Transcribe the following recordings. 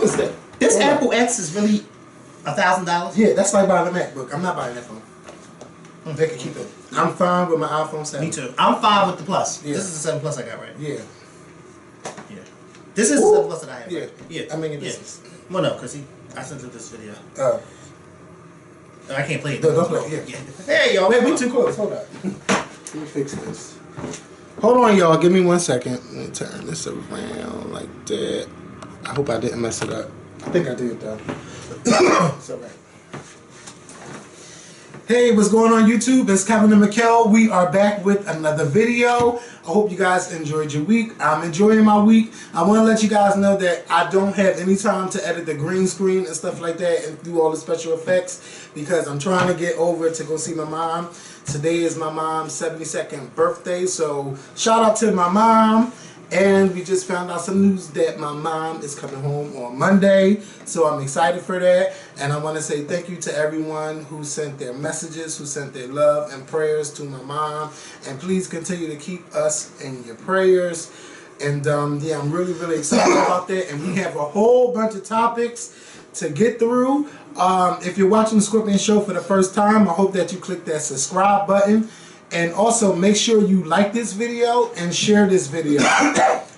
Who is that? This Apple X is really $1,000. Yeah, that's like buying a MacBook. I'm not buying that phone. They can keep it. I'm fine with my iPhone 7. Me too. I'm fine with the Plus. Yeah. This is the 7 Plus I got, right? Yeah. Yeah. This is the 7 Plus that I have. Yeah. Right? Yeah. I mean, this. Well, no, because I sent him this video. Oh. I can't play it. No, don't play it. Yeah. Hey, y'all. Wait, we too close. Hold on. Let me fix this. Hold on, y'all. Give me 1 second. Let me turn this around like that. I hope I didn't mess it up. I think I did, though. It's alright. Hey, what's going on YouTube? It's Kevin and Michelle. We are back with another video. I hope you guys enjoyed your week. I'm enjoying my week. I want to let you guys know that I don't have any time to edit the green screen and stuff like that and do all the special effects because I'm trying to get over to go see my mom. Today is my mom's 72nd birthday, so shout out to my mom. And we just found out some news that my mom is coming home on Monday. So I'm excited for that. And I want to say thank you to everyone who sent their messages, who sent their love and prayers to my mom. And please continue to keep us in your prayers. And yeah, I'm really, really excited about that. And we have a whole bunch of topics to get through. If you're watching the Scorpion Show for the first time, I hope that you click that subscribe button. And also make sure you like this video and share this video.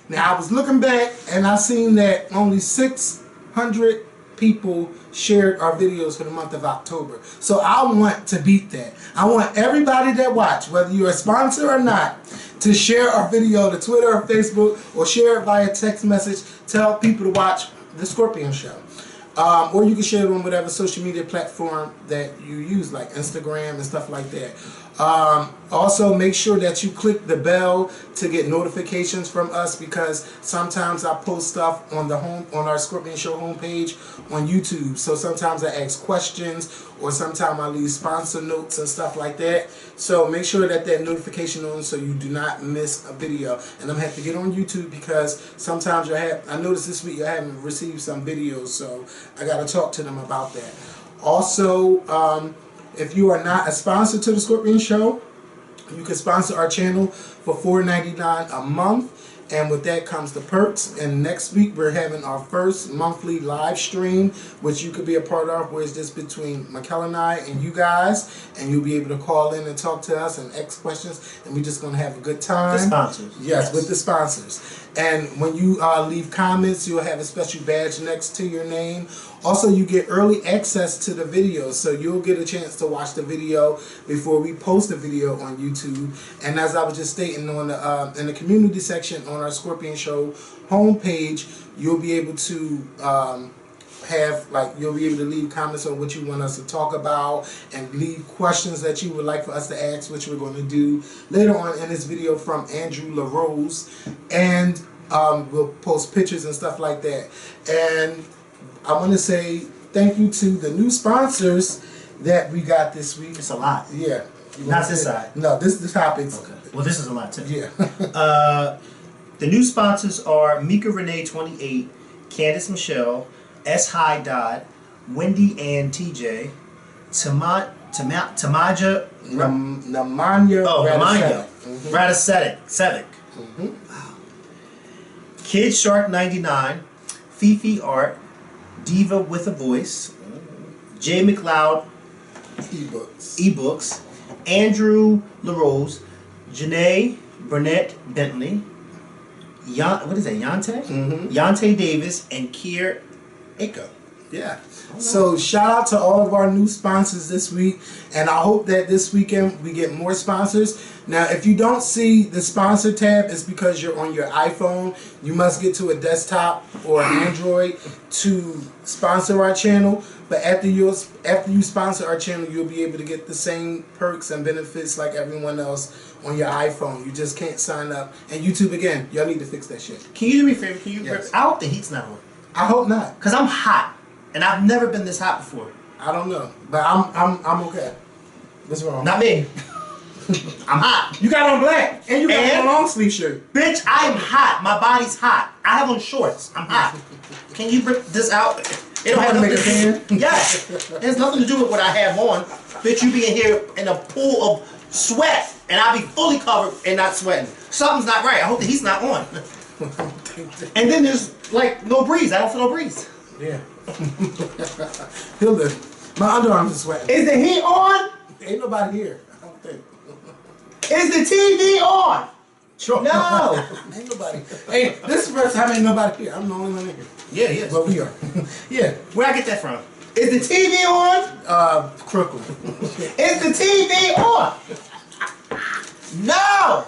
Now I was looking back and I seen that only 600 people shared our videos for the month of October. So I want to beat that. I want everybody that watch, whether you're a sponsor or not, to share our video to Twitter or Facebook or share it via text message. Tell people to watch The Scorpion Show. Or you can share it on whatever social media platform that you use, like Instagram and stuff like that. Also, make sure that you click the bell to get notifications from us because sometimes I post stuff on our Scorpion Show homepage on YouTube. So sometimes I ask questions or sometimes I leave sponsor notes and stuff like that. So make sure that notification on so you do not miss a video. And I'm gonna have to get on YouTube because sometimes I noticed this week I haven't received some videos, so I gotta talk to them about that. Also, if you are not a sponsor to the Scorpion Show, you can sponsor our channel for $4.99 a month. And with that comes the perks. And next week we're having our first monthly live stream, which you could be a part of, where it's just between Michelle and I and you guys. And you'll be able to call in and talk to us and ask questions. And we're just going to have a good time. The sponsors. Yes, with the sponsors. And when you leave comments, you'll have a special badge next to your name. Also, you get early access to the videos, so you'll get a chance to watch the video before we post the video on YouTube. And as I was just stating, on the in the community section on our Scorpion Show homepage, you'll be able to you'll be able to leave comments on what you want us to talk about and leave questions that you would like for us to ask, which we're going to do later on in this video from Andrew LaRose. And we'll post pictures and stuff like that. And I want to say thank you to the new sponsors that we got this week. It's a lot. Yeah. Not this side. No, this topics. Okay. Well, this is a lot too. Yeah. The new sponsors are Mika Renee 28, Candice Michelle, S. High Dodd, Wendy and TJ, Tamaja Namanya Radasevic. Wow. Kid Shark 99, Fifi Art, Diva with a Voice, J. McLeod, eBooks, Andrew LaRose, Janae Burnett Bentley, Yante Davis, and Kier Aiko. Yeah. So shout out to all of our new sponsors this week, and I hope that this weekend we get more sponsors. Now, if you don't see the sponsor tab, it's because you're on your iPhone. You must get to a desktop or an Android to sponsor our channel. But after you sponsor our channel, you'll be able to get the same perks and benefits like everyone else on your iPhone. You just can't sign up. And YouTube, again, y'all need to fix that shit. Can you do me a favor? Yes. I hope the heat's not on. I hope not. Cause I'm hot, and I've never been this hot before. I don't know, but I'm okay. What's wrong? Not me. I'm hot. You got on black, and you got on a long sleeve shirt. Bitch, I am hot. My body's hot. I have on shorts. I'm hot. Can you rip this out? It don't have nothing to do. Yes, it has nothing to do with what I have on. Bitch, you be in here in a pool of sweat, and I be fully covered and not sweating. Something's not right. I hope the heat's not on. And then there's like no breeze. I don't feel no breeze. Yeah. He'll live. My underarms are sweating. Is the heat on? Ain't nobody here. I don't think. Is the TV on? Sure. No. Ain't nobody. Hey, this is the first time ain't nobody here. I'm the only one here. Yeah, yeah. But we are. Yeah. Where I get that from? Is the TV on? Crooklyn. Is the TV on? No.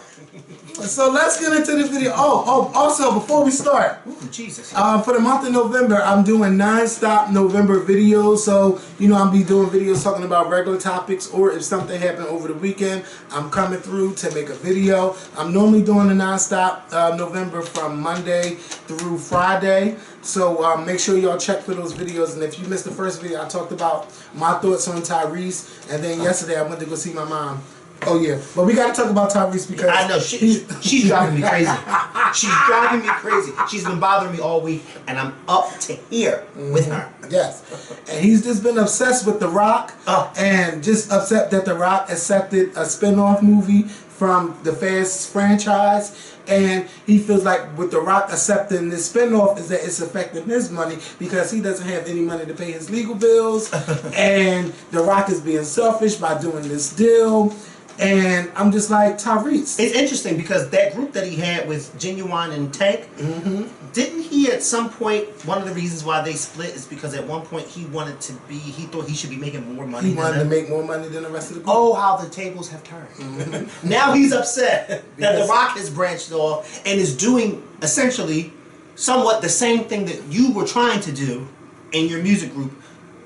So let's get into this video. Also, before we start, Ooh, Jesus. for the month of November, I'm doing non-stop November videos. So, you know, I'll be doing videos talking about regular topics, or if something happened over the weekend, I'm coming through to make a video. I'm normally doing a non-stop November from Monday through Friday. So make sure y'all check for those videos. And if you missed the first video, I talked about my thoughts on Tyrese. And then yesterday, I went to go see my mom. Oh yeah, but we got to talk about Tyrese because I know she's driving me crazy. She's driving me crazy. She's been bothering me all week, and I'm up to here with her. Yes, and he's just been obsessed with The Rock, and just upset that The Rock accepted a spin-off movie from the Fast franchise, and he feels like with The Rock accepting this spin-off is that it's affecting his money because he doesn't have any money to pay his legal bills, and The Rock is being selfish by doing this deal. And I'm just like, Tyrese. It's interesting because that group that he had with Genuine and Tank, didn't he at some point, one of the reasons why they split is because at one point he thought he should be making more money. He wanted to make more money than the rest of the group. Oh, how the tables have turned. Now he's upset that The Rock has branched off and is doing essentially somewhat the same thing that you were trying to do in your music group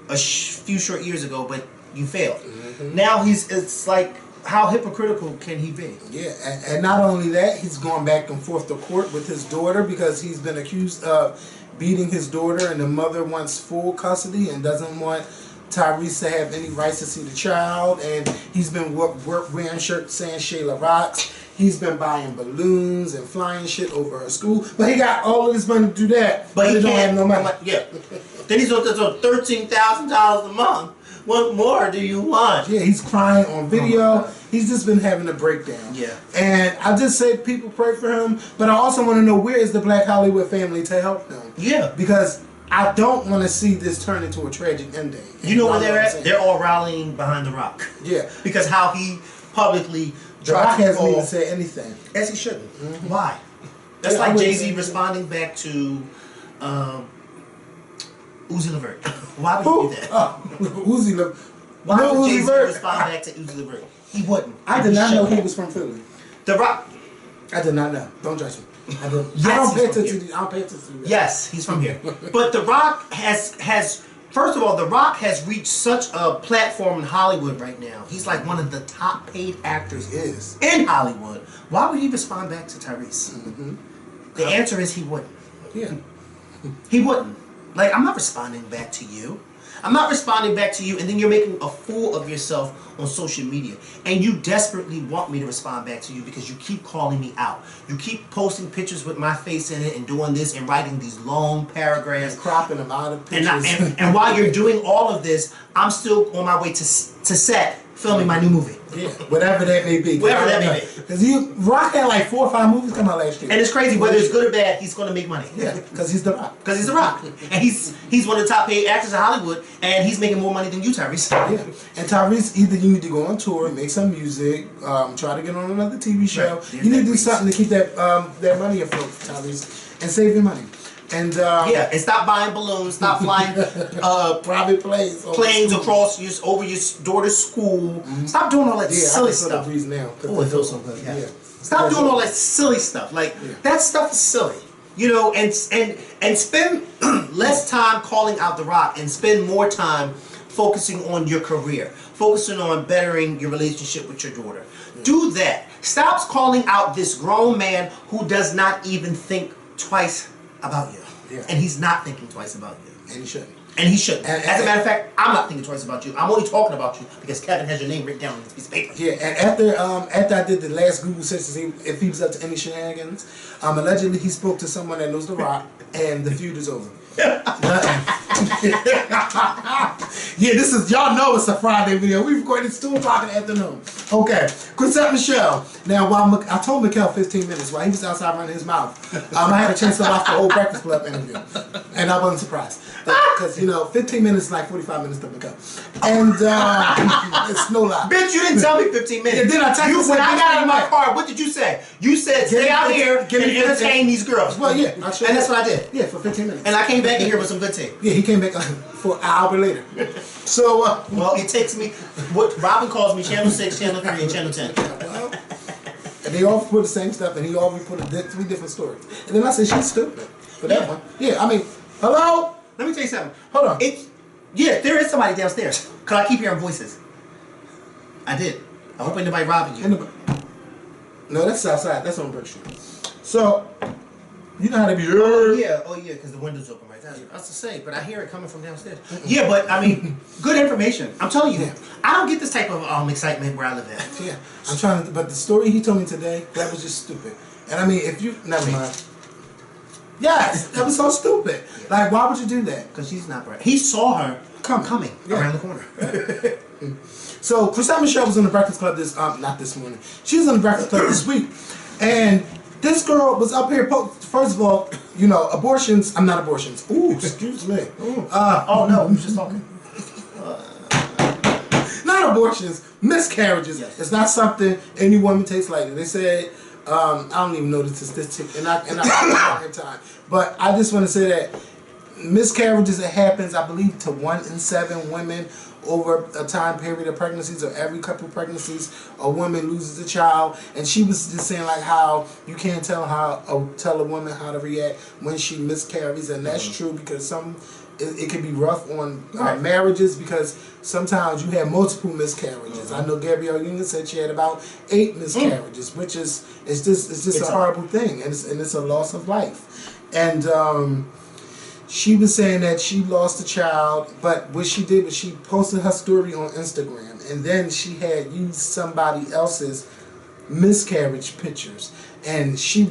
a few short years ago, but you failed. Now it's like, how hypocritical can he be? Yeah, and not only that, he's going back and forth to court with his daughter because he's been accused of beating his daughter, and the mother wants full custody and doesn't want Tyrese to have any rights to see the child. And he's been wearing shirts saying Shayla rocks. He's been buying balloons and flying shit over her school, but he got all of this money to do that. But he don't can't have no money. Yeah. Then he's on $13,000 a month. What more do you want? Yeah, he's crying on video. He's just been having a breakdown. Yeah. And I just say people pray for him, but I also want to know, where is the Black Hollywood family to help him? Yeah. Because I don't want to see this turn into a tragic ending. You know where they're at? They're all rallying behind The Rock. Yeah. Because how he publicly The Rock hasn't even said anything. As he shouldn't. Why? That's like Jazzy responding back to Uzi Levert. Why would he do that? Uzi Levert. Why would Jay-Z respond back to Uzi Levert? He wouldn't. I did not know he was from Philly. The Rock. I did not know. Don't judge me. I don't pay attention to Yes, he's from here. But The Rock has first of all, The Rock has reached such a platform in Hollywood right now. He's like one of the top paid actors in Hollywood. Why would he respond back to Tyrese? The answer is he wouldn't. Yeah. He wouldn't. Like, I'm not responding back to you. I'm not responding back to you, and then you're making a fool of yourself on social media. And you desperately want me to respond back to you because you keep calling me out. You keep posting pictures with my face in it and doing this and writing these long paragraphs. And cropping them out of pictures. And while you're doing all of this, I'm still on my way to set filming my new movie. Yeah, whatever that may be. Whatever that may be. Because Rock had like 4 or 5 movies come out last year. And it's crazy, whether it's good or bad, he's going to make money. Yeah, because he's The Rock. Because he's The Rock. And he's one of the top paid actors in Hollywood, and he's making more money than you, Tyrese. Yeah. And Tyrese, either you need to go on tour, make some music, try to get on another TV show. Right. You need to do something to keep that money afloat, Tyrese, and save your money. And and stop buying balloons, stop flying private planes across over your daughter's school. Stop doing all that silly stuff. Now, oh, it feels so good. Yeah. Stop doing all that silly stuff. Like that stuff is silly. You know, and spend less time calling out The Rock and spend more time focusing on your career, focusing on bettering your relationship with your daughter. Do that. Stop calling out this grown man who does not even think twice about you. Yeah. And he's not thinking twice about you. And he shouldn't. And he shouldn't. As a matter of fact, I'm not thinking twice about you. I'm only talking about you because Kevin has your name written down on this piece of paper. Yeah, and after I did the last Google search to see if he was up to any shenanigans, allegedly he spoke to someone that knows The Rock, and the feud is over. Yeah, this is, y'all know it's a Friday video. We recorded at 2 o'clock in the afternoon. Okay, Chrisette Michele. Now, while I told Mikkel 15 minutes while he was outside running his mouth, I had a chance to watch the whole Breakfast Club interview. And I wasn't surprised. Because, you know, 15 minutes is like 45 minutes to Mikkel. And it's no lie. Bitch, you didn't tell me 15 minutes. Yeah, then I texted you when I got out of my car, what did you say? You said, stay out here and entertain these girls. Well, yeah. And that's what I did. Yeah, for 15 minutes. And I came back in here with some good tape. Yeah, he came back for an hour later. So, well, it takes me, what Robin calls me Channel 6, Channel 3, and Channel 10. Well, and they all put the same stuff, and he always put 3 different stories. And then I said, she's stupid for that one. Yeah, I mean, hello? Let me tell you something. Hold on. Yeah, there is somebody downstairs. Because I keep hearing voices. I did. I hope ain't nobody robbing you. No, that's outside. That's on Brick Street. So, you know how to be. Oh yeah, because the window's open right there. I was to say, but I hear it coming from downstairs. Yeah, but I mean, good information. I'm telling you, I don't get this type of excitement where I live at. Yeah, I'm trying to. But the story he told me today, that was just stupid. And I mean, if you never mind. Yes, that was so stupid. Yeah. Like, why would you do that? Because she's not bright. He saw her coming around the corner. So, Chrisette Michele was on the Breakfast Club not this morning. She was on the Breakfast Club this week. And this girl was up here, first of all, you know, abortions, I'm not abortions. Ooh, excuse me. Oh no, we were just talking. Not abortions, miscarriages. Yes. It's not something any woman takes lightly. They said, I don't even know the statistic, and I don't time. But I just want to say that miscarriages, it happens, I believe, to 1 in 7 women over a time period of pregnancies, or every couple of pregnancies, a woman loses a child. And she was just saying like how you can't tell a woman how to react when she miscarries, and that's true because it can be rough on marriages because sometimes you have multiple miscarriages. I know Gabrielle Union said she had about 8 miscarriages, which is it's just a horrible thing, and it's a loss of life. And she was saying that she lost a child, but what she did was she posted her story on Instagram, and then she had used somebody else's miscarriage pictures, and she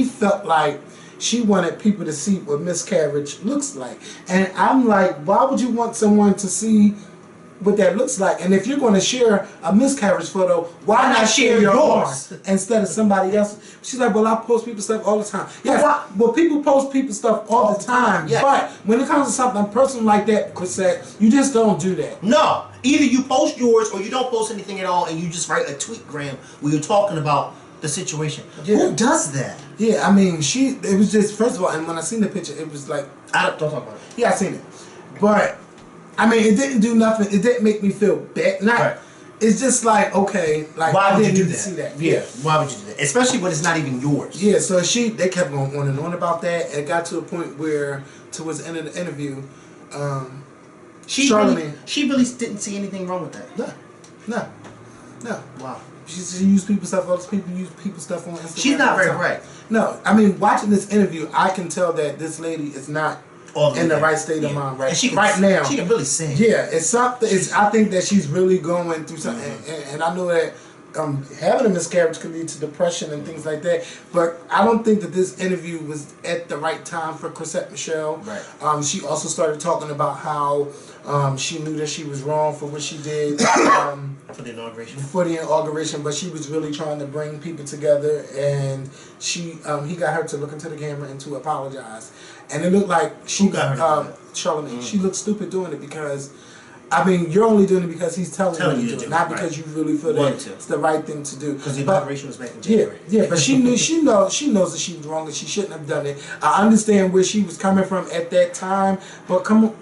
felt like she wanted people to see what miscarriage looks like. And I'm like, why would you want someone to see what that looks like? And if you're going to share a miscarriage photo, why not share yours instead of somebody else's? She's like, well, I post people stuff all the time. Yeah, well, people post people stuff all the time. Yes. But when it comes to something personal like that, Chrisette, you just don't do that. No. Either you post yours or you don't post anything at all, and you just write a tweet gram where you're talking about the situation. Yeah. Who does that? Yeah, I mean, it was just, first of all, and when I seen the picture, it was like, don't talk about it. Yeah, I seen it. But I mean, it didn't do nothing. It didn't make me feel bad. It's just like, okay, like, why would you do that? See that? Yeah. Why would you do that? Especially when it's not even yours. Yeah. So they kept going on and on about that. And it got to a point where, towards the end of the interview, she really didn't see anything wrong with that. No. Wow. She used people's stuff. Other people use people's stuff on Instagram. She's not very bright. No, I mean, watching this interview, I can tell that this lady is not in the right state of mind and she right now. She can really sing. Yeah, it's something. I think that she's really going through something, and I know that having a miscarriage can lead to depression and things like that. But I don't think that this interview was at the right time for Chrisette Michele. Right. She also started talking about how she knew that she was wrong for what she did for the inauguration. But she was really trying to bring people together, and he got her to look into the camera and to apologize. And it looked like Charlamagne. She looked stupid doing it because, I mean, you're only doing it because he's telling you to do it, not because you really feel that it's the right thing to do. Because the inauguration was back in January. Yeah, but she knows that she was wrong and she shouldn't have done it. I understand where she was coming from at that time, but come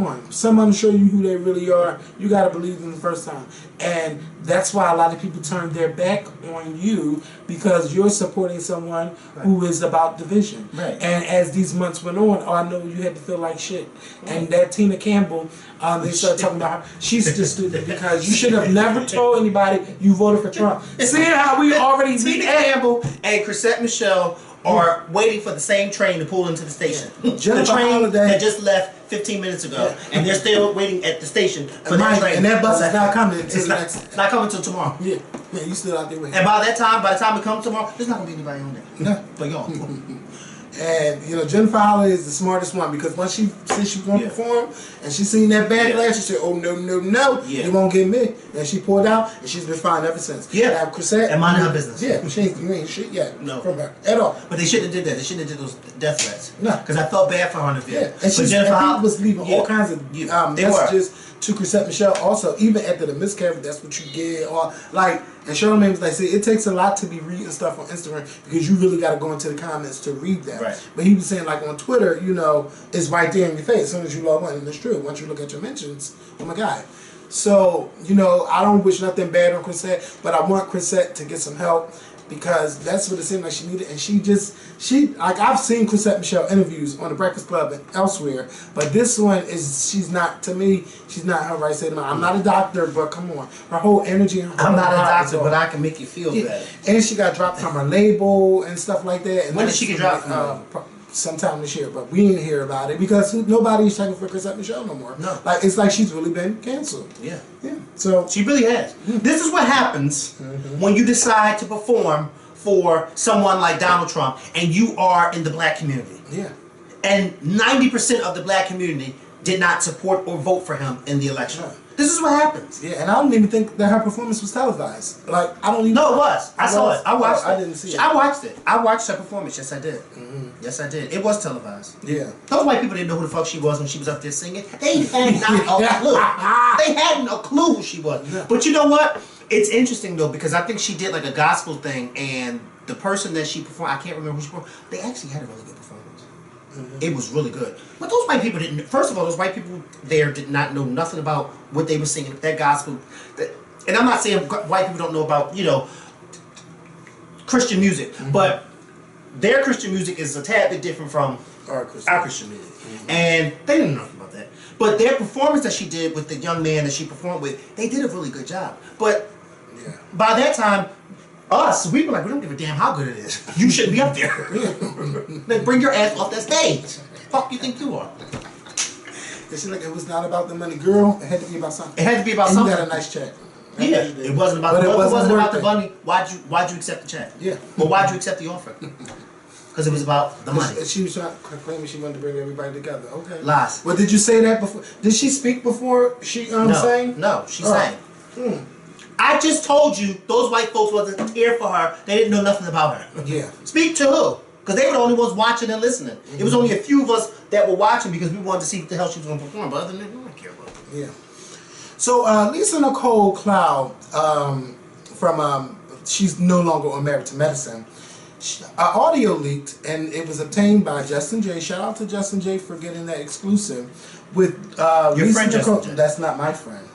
on, someone show you who they really are. You got to believe them the first time. And that's why a lot of people turn their back on you, because you're supporting someone who is about division. Right. And as these months went on, I know you had to feel like shit. And that Tina Campbell, they started talking about her. She's just stupid because you should have never told anybody you voted for Trump. Seeing how we already Tina Campbell and Chrisette Michele are waiting for the same train to pull into the station. The train that just left 15 minutes ago, and they're still waiting at the station for that train. And that bus is not coming. It's not coming until tomorrow. Yeah, you still out there waiting. And by the time it comes tomorrow, there's not gonna be anybody on there. No, but y'all. And you know, Jennifer Holly is the smartest one because once she said she was going to perform and she seen that backlash, she said, "Oh no, no, no, you won't get me." And she pulled out, and she's been fine ever since. Yeah, Chrisette, and minding her business. Yeah, she ain't shit yet. No, from her at all. But they shouldn't have did that. They shouldn't have did those death threats. No, because I felt bad for her on the video. Yeah, and Jennifer Holly was leaving all kinds of messages to Chrisette Michele. Also, even after the miscarriage, that's what you get, or like. And Charlamagne was like, see, it takes a lot to be reading stuff on Instagram because you really got to go into the comments to read that. Right. But he was saying, like, on Twitter, you know, it's right there in your face as soon as you log on. And it's true. Once you look at your mentions, oh my God. So, you know, I don't wish nothing bad on Chrisette, but I want Chrisette to get some help because that's what it seemed like she needed. And like, I've seen Chrisette Michele interviews on the Breakfast Club and elsewhere, but this one she's not her right state of mind. I'm not a doctor, but come on. Her whole energy. I'm not a doctor, but I can make you feel bad. And she got dropped from her label and stuff like that. And when did she get dropped from sometime this year, but we didn't hear about it because nobody's checking for Chrisette Michele no more. No. Like, it's like she's really been canceled. Yeah. Yeah. So she really has. This is what happens when you decide to perform for someone like Donald Trump and you are in the black community. Yeah. And 90% of the black community did not support or vote for him in the election. No. This is what happens. Yeah, and I don't even think that her performance was televised. Like, I don't even... No, it was. I saw it. I watched it. I didn't see it. I watched it. I watched her performance. Yes, I did. Yes, I did. It was televised. Yeah. Those white people didn't know who the fuck she was when she was up there singing. They had not a clue. They hadn't a clue who she was. Yeah. But you know what? It's interesting, though, because I think she did, like, a gospel thing, and the person that she performed, I can't remember who she performed, they actually had a really good performance. It was really good. But those white people didn't... First of all, those white people there did not know nothing about what they were singing, that gospel. And I'm not saying white people don't know about, you know, Christian music, but their Christian music is a tad bit different from our Christian music. And they didn't know nothing about that. But their performance that she did with the young man that she performed with, they did a really good job. But by that time... we were like, we don't give a damn how good it is. You shouldn't be up there. Then bring your ass off that stage. Fuck you think you are? She's like, it was not about the money, girl. It had to be about something. It had to be about and something. You got a nice check. Yeah, it wasn't about the money. It wasn't about the money. Why'd you accept the check? Yeah. Well, why'd you accept the offer? Because it was about the money. She was claiming she wanted to bring everybody together. Okay. Lies. Well, did you say that before? Did she speak before she sang? No, she sang. I just told you those white folks wasn't here for her. They didn't know nothing about her. Yeah. Speak to who? Because they were the only ones watching and listening. It was only a few of us that were watching because we wanted to see what the hell she was going to perform. But other than that, no one cared about it. Yeah. So Lisa Nicole Cloud, she's no longer on Married to Medicine. Audio leaked, and it was obtained by Justin J. Shout out to Justin J. for getting that exclusive with your Lisa friend Nicole. Justin J. That's not my friend.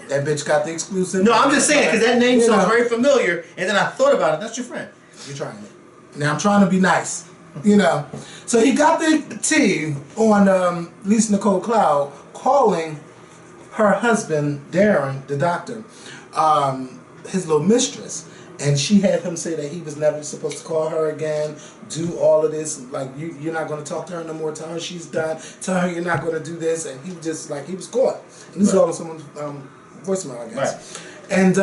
That bitch got the exclusive. No, I'm just saying because that name sounds very familiar, and then I thought about it. That's your friend. You're trying it. Now I'm trying to be nice, you know. So he got the tea on Lisa Nicole Cloud calling her husband Darren, the doctor, his little mistress, and she had him say that he was never supposed to call her again. Do all of this, like you're not going to talk to her no more. Tell her she's done. Tell her you're not going to do this, and he just like he was caught. And this is all on someone's voicemail, I guess. Right. And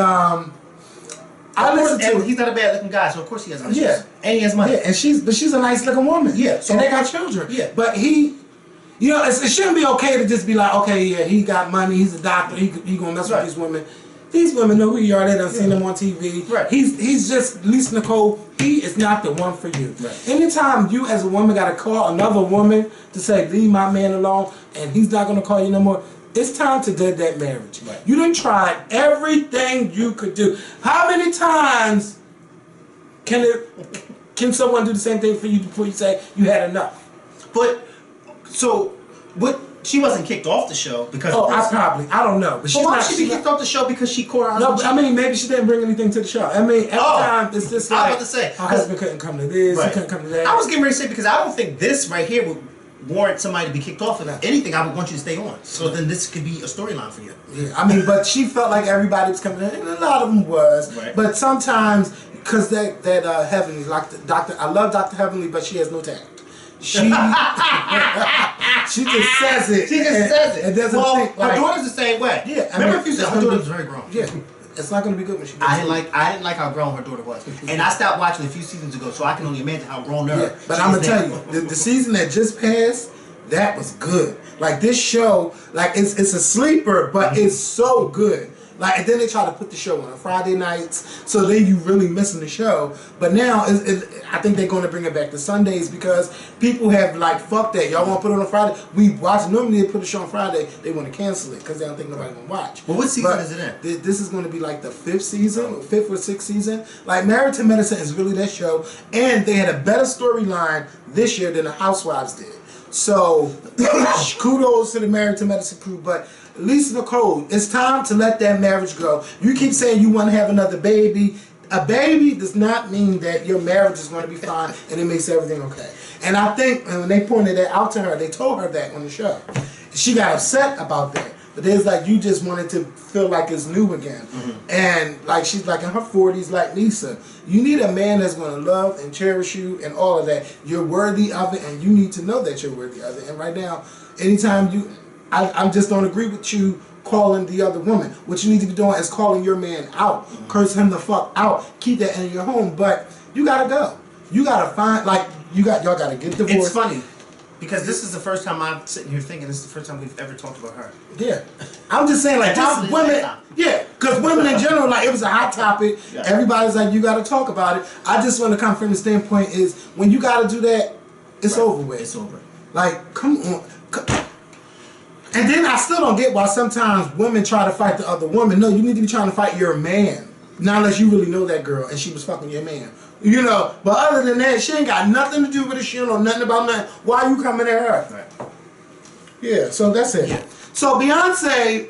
I listened to. He's not a bad looking guy, so of course he has money. Yeah, and he has money. Yeah, and she's a nice looking woman. Yeah, so and they got children. Yeah, but he, you know, it shouldn't be okay to just be like, okay, yeah, he got money, he's a doctor, he gonna mess with these women. These women know who you are. They done seen him on TV. Right. He's just Lisa Nicole. He is not the one for you. Right. Anytime you as a woman got to call another woman to say leave my man alone, and he's not gonna call you no more. It's time to dead that marriage. Right. You done tried everything you could do. How many times can someone do the same thing for you before you say you had enough? But so what? She wasn't kicked off the show because. Oh, I don't know. But why should she be kicked off the show because she caught her husband? No, but I mean maybe she didn't bring anything to the show. I mean every time it's just like I was about to say her husband couldn't come to this, he couldn't come to that. I was getting ready to say because I don't think this right here would warrant somebody to be kicked off. And anything, I would want you to stay on. So then this could be a storyline for you. Yeah, I mean, but she felt like everybody was coming in, and a lot of them was. Right. But sometimes, because that Heavenly, like the Doctor, I love Dr. Heavenly, but she has no tact. She she just says it. She just says it. It doesn't think like, her daughter's the same way. Yeah, remember if you said her daughter was very grown. Yeah. It's not going to be good when she gets I didn't like how grown her daughter was, and I stopped watching a few seasons ago, so I can only imagine how grown her. Yeah, but I'm gonna tell you, the season that just passed, that was good. Like this show, like it's a sleeper, but it's so good. Like, and then they try to put the show on Friday nights, so then you really missing the show. But now, I think they're going to bring it back to Sundays because people have like, fuck that. Y'all want to put it on Friday? We watch. Normally they put the show on Friday. They want to cancel it because they don't think nobody going to watch. Well, what season is it in? This is going to be like the 5th season, 5th or 6th season. Like, Married to Medicine is really that show, and they had a better storyline this year than the Housewives did. So, kudos to the Married to Medicine crew, but Lisa Nicole, it's time to let that marriage go. You keep saying you want to have another baby. A baby does not mean that your marriage is going to be fine and it makes everything okay. And I think when they pointed that out to her, they told her that on the show. She got upset about that. But it's like you just wanted to feel like it's new again. Mm-hmm. And like she's like in her 40s, like Lisa. You need a man that's going to love and cherish you and all of that. You're worthy of it and you need to know that you're worthy of it. And right now, anytime I just don't agree with you calling the other woman. What you need to be doing is calling your man out. Mm-hmm. Curse him the fuck out. Keep that in your home. But you gotta go. You gotta find, like, y'all gotta get divorced. It's funny. Because this is the first time I'm sitting here thinking this is the first time we've ever talked about her. Yeah. I'm just saying, like, this women, yeah, because women in general, like, it was a hot topic. Yeah. Everybody's like, you gotta talk about it. I just want to come from the standpoint is, when you gotta do that, it's over with. It's over. Like, come on. And then I still don't get why sometimes women try to fight the other woman. No, you need to be trying to fight your man. Not unless you really know that girl and she was fucking your man. You know, but other than that, she ain't got nothing to do with it. She don't know nothing about nothing. Why are you coming at her? Right. Yeah, so that's it. Yeah. So Beyonce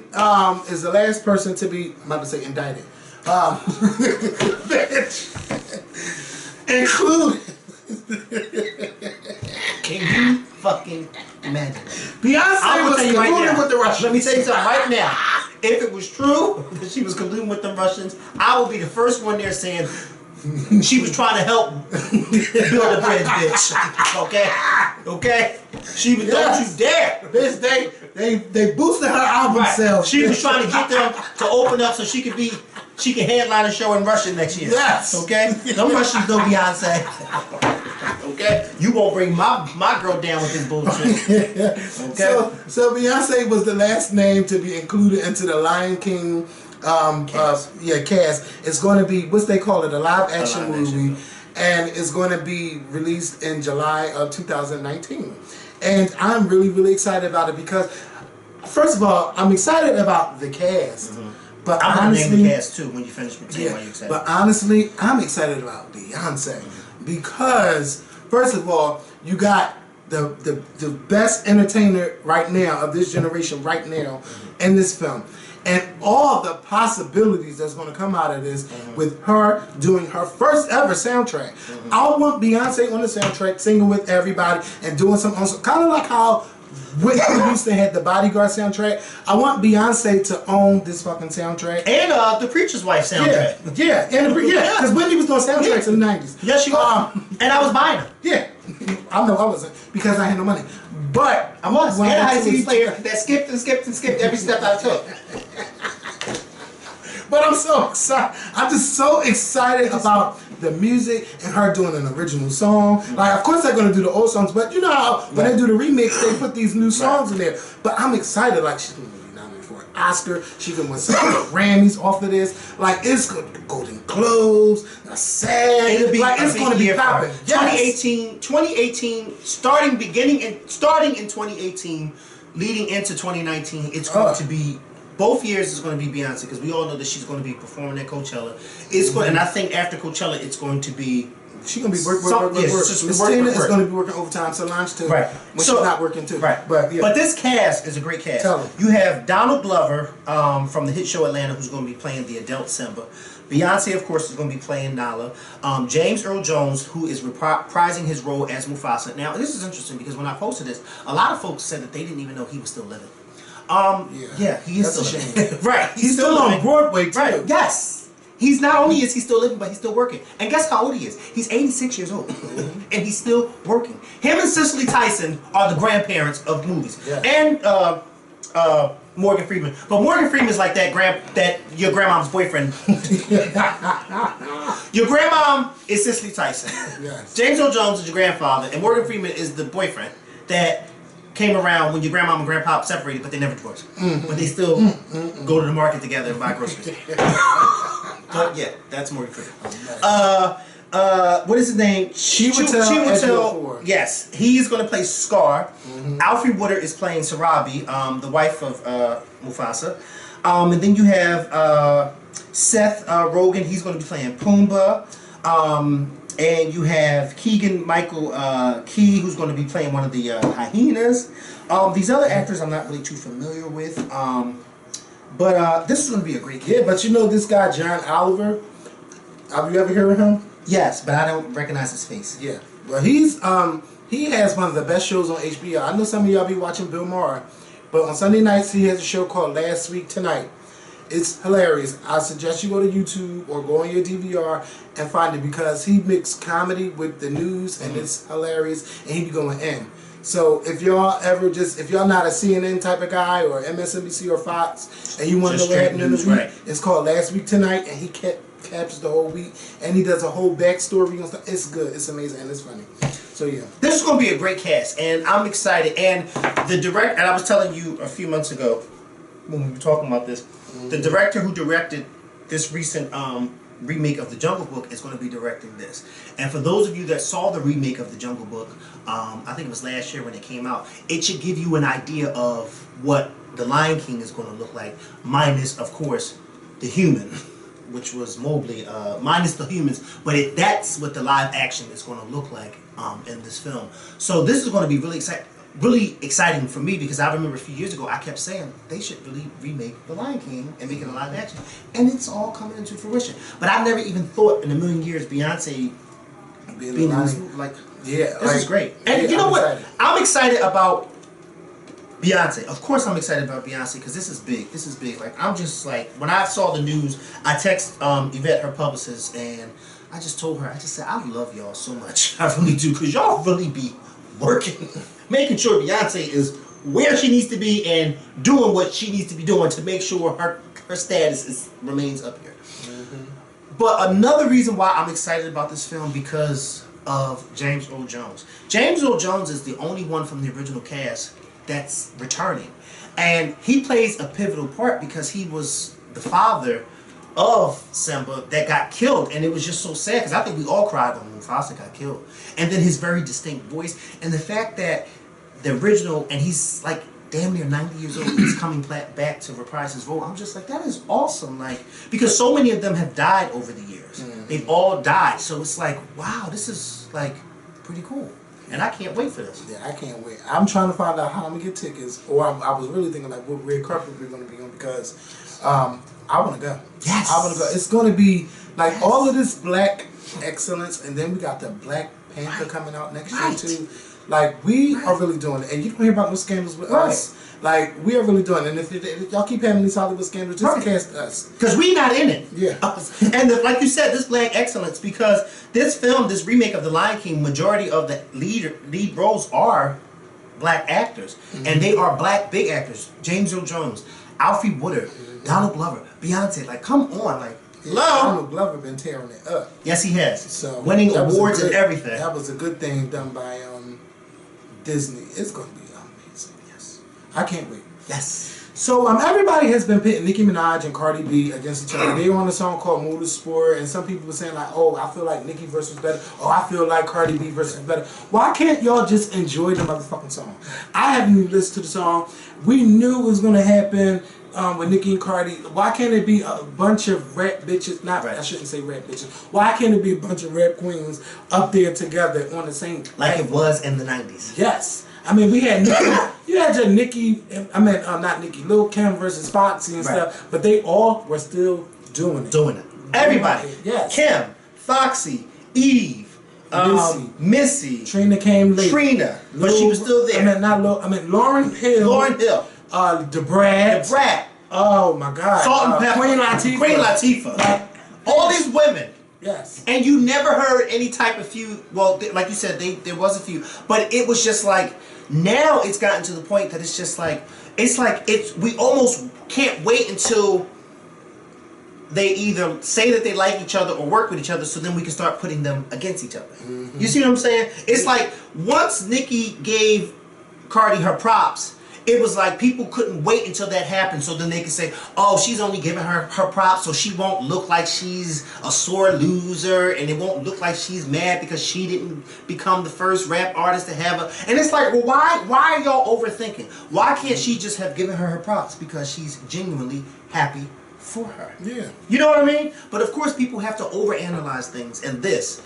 is the last person to be, I'm about to say indicted. Including. Can you fucking imagine? Beyonce was colluding with the Russians. Let me tell you something right now. If it was true that she was colluding with the Russians, I would be the first one there saying she was trying to help build a bridge, bitch. Okay? Okay? She was, don't you dare. Bitch, they boosted her album sales. She was trying to get them to open up so she can headline a show in Russia next year. Yes. Okay? Them Russians know Beyonce. Okay? You won't bring my girl down with this bullshit. Okay? So Beyonce was the last name to be included into the Lion King cast. It's going to be, what's they call it, a live action movie. And it's going to be released in July of 2019. And I'm really, really excited about it because, first of all, I'm excited about the cast. Mm-hmm. But I'm going to name the cast too when you finish with why you're excited. But honestly, I'm excited about Beyonce. Mm-hmm. Because, first of all, you got the best entertainer right now of this generation right now in this film. And all the possibilities that's going to come out of this with her doing her first ever soundtrack. I want Beyonce on the soundtrack singing with everybody and doing something kind of like how Whitney Houston had the Bodyguard soundtrack. I want Beyonce to own this fucking soundtrack. And the Preacher's Wife soundtrack. Yeah, because Whitney was doing soundtracks in the 90s. Yes, she was. And I was buying them. Yeah. I know I wasn't because I had no money. But I was. And I had a CD player that skipped and skipped and skipped every step I took. But I'm so excited. I'm just so excited about the music and her doing an original song. Like, of course they're going to do the old songs, but you know how when they do the remix, they put these new songs in there. But I'm excited. Like, she's going to be nominated for an Oscar. She can win some Grammys off of this. Like, it's going to be Golden Globes, a SAG. It's going to be popping. 2018, starting in 2018, leading into 2019, it's going to be. Both years is going to be Beyonce because we all know that she's going to be performing at Coachella. It's going, and I think after Coachella, it's going to be. She's going to be work. Miss Tina is going to be working overtime. Solange too. Right. When she's not working too. Right. But this cast is a great cast. Tell me. You have Donald Glover from the hit show Atlanta, who's going to be playing the adult Simba. Beyonce, of course, is going to be playing Nala. James Earl Jones, who is reprising his role as Mufasa. Now, this is interesting because when I posted this, a lot of folks said that they didn't even know he was still living. He is still living. Right. He's still on Broadway too. Right. Yes. He's not only is he still living, but he's still working. And guess how old he is? He's 86 years old. And he's still working. Him and Cicely Tyson are the grandparents of movies. Yeah. And Morgan Freeman. But Morgan Freeman's like that your grandmom's boyfriend. Your grandmom is Cicely Tyson. Yes. James Earl Jones is your grandfather, and Morgan Freeman is the boyfriend that came around when your grandmom and grandpa separated, but they never divorced. But they still go to the market together and buy groceries. But yeah, that's Morgan Freeman. What is his name? Chiwetel. Yes, he's going to play Scar. Alfre Woodard is playing Sarabi, the wife of Mufasa. And then you have Seth Rogen. He's going to be playing Pumbaa. And you have Keegan Michael Key, who's going to be playing one of the hyenas. These other actors I'm not really too familiar with. But this is going to be a great game. Yeah, but you know this guy, John Oliver? Have you ever heard of him? Yes, but I don't recognize his face. Yeah. Well, he has one of the best shows on HBO. I know some of y'all be watching Bill Maher, but on Sunday nights he has a show called Last Week Tonight. It's hilarious. I suggest you go to YouTube or go on your DVR and find it because he mixed comedy with the news and it's hilarious and he be going in. So if y'all not a CNN type of guy or MSNBC or Fox and you want to know what happened in the week, right. It's called Last Week Tonight and he captures the whole week and he does a whole backstory and stuff. It's good. It's amazing and it's funny. So yeah. This is going to be a great cast and I'm excited. And and I was telling you a few months ago when we were talking about this, the director who directed this recent remake of The Jungle Book is going to be directing this. And for those of you that saw the remake of The Jungle Book, I think it was last year when it came out, it should give you an idea of what The Lion King is going to look like, minus, of course, the human, which was Mowgli, minus the humans. But that's what the live action is going to look like in this film. So this is going to be really exciting for me because I remember a few years ago I kept saying they should really remake The Lion King and make it a live action, and it's all coming into fruition. But I never even thought in a million years Beyonce being in this movie. Like, yeah, this is great. And you know what? I'm excited about Beyonce. Of course I'm excited about Beyonce because this is big. This is big. Like, I'm just like, when I saw the news, I text Yvette, her publicist, and I just told her, I just said, I love y'all so much. I really do, because y'all really be working, making sure Beyonce is where she needs to be and doing what she needs to be doing to make sure her status remains up here. But another reason why I'm excited about this film because of James Earl Jones. James Earl Jones is the only one from the original cast that's returning. And he plays a pivotal part because he was the father of Simba that got killed, and it was just so sad because I think we all cried when Mufasa got killed. And then his very distinct voice and the fact that the original, and he's like damn near 90 years old, he's coming back to reprise his role. I'm just like, that is awesome, like, because so many of them have died over the years. They've all died, so it's like, wow, this is like pretty cool. And I can't wait for this. Yeah, I can't wait. I'm trying to find out how I'm gonna get tickets, or I was really thinking like what red carpet we're gonna be on because I want to go. Yes, I want to go. It's gonna be like all of this black excellence, and then we got the Black Panther coming out next year too. Like, we are really doing it, and you don't hear about no scandals with us. Like, we are really doing it, and if y'all keep having these Hollywood scandals, just cast us. Because we not in it. Yeah. And like you said, this black excellence, because this film, this remake of The Lion King, majority of the lead roles are black actors. And they are black big actors. James Earl Jones, Alfre Woodard, Donald Glover, Beyonce. Like, come on, like, hello. Donald Glover been tearing it up. Yes, he has. So winning awards and everything. That was a good thing done by Disney. It's going to be amazing. Yes. I can't wait. Yes. So everybody has been pitting Nicki Minaj and Cardi B against each other. They were on a song called Motorsport, and some people were saying like, oh, I feel like Nicki versus better. Oh, I feel like Cardi B versus better. Why can't y'all just enjoy the motherfucking song? I haven't even listened to the song. We knew it was going to happen with Nicki and Cardi. Why can't it be a bunch of rap bitches? I shouldn't say rap bitches. Why can't it be a bunch of rap queens up there together on the same like it was in the 90s? Yes. I mean, we had Nicki, you had your Nicki, not Nicki, Lil' Kim versus Foxy and stuff, but they all were still doing it. Everybody. Yes. Kim, Foxy, Eve, Missy. Trina came later. But she was still there. Lauryn Hill. Da Brat. Oh my God. Salt and Pepper. Queen Latifah. Like, all these women. Yes. And you never heard any type of feud. Well, like you said, there was a feud. But it was just like, now it's gotten to the point that it's just like, we almost can't wait until they either say that they like each other or work with each other, so then we can start putting them against each other. Mm-hmm. You see what I'm saying? It's like, once Nicki gave Cardi her props, it was like people couldn't wait until that happened, so then they could say, oh, she's only giving her props so she won't look like she's a sore loser, and it won't look like she's mad because she didn't become the first rap artist to have a... And it's like, well, why are y'all overthinking? Why can't she just have given her props because she's genuinely happy for her? Yeah. You know what I mean? But of course people have to overanalyze things, and this,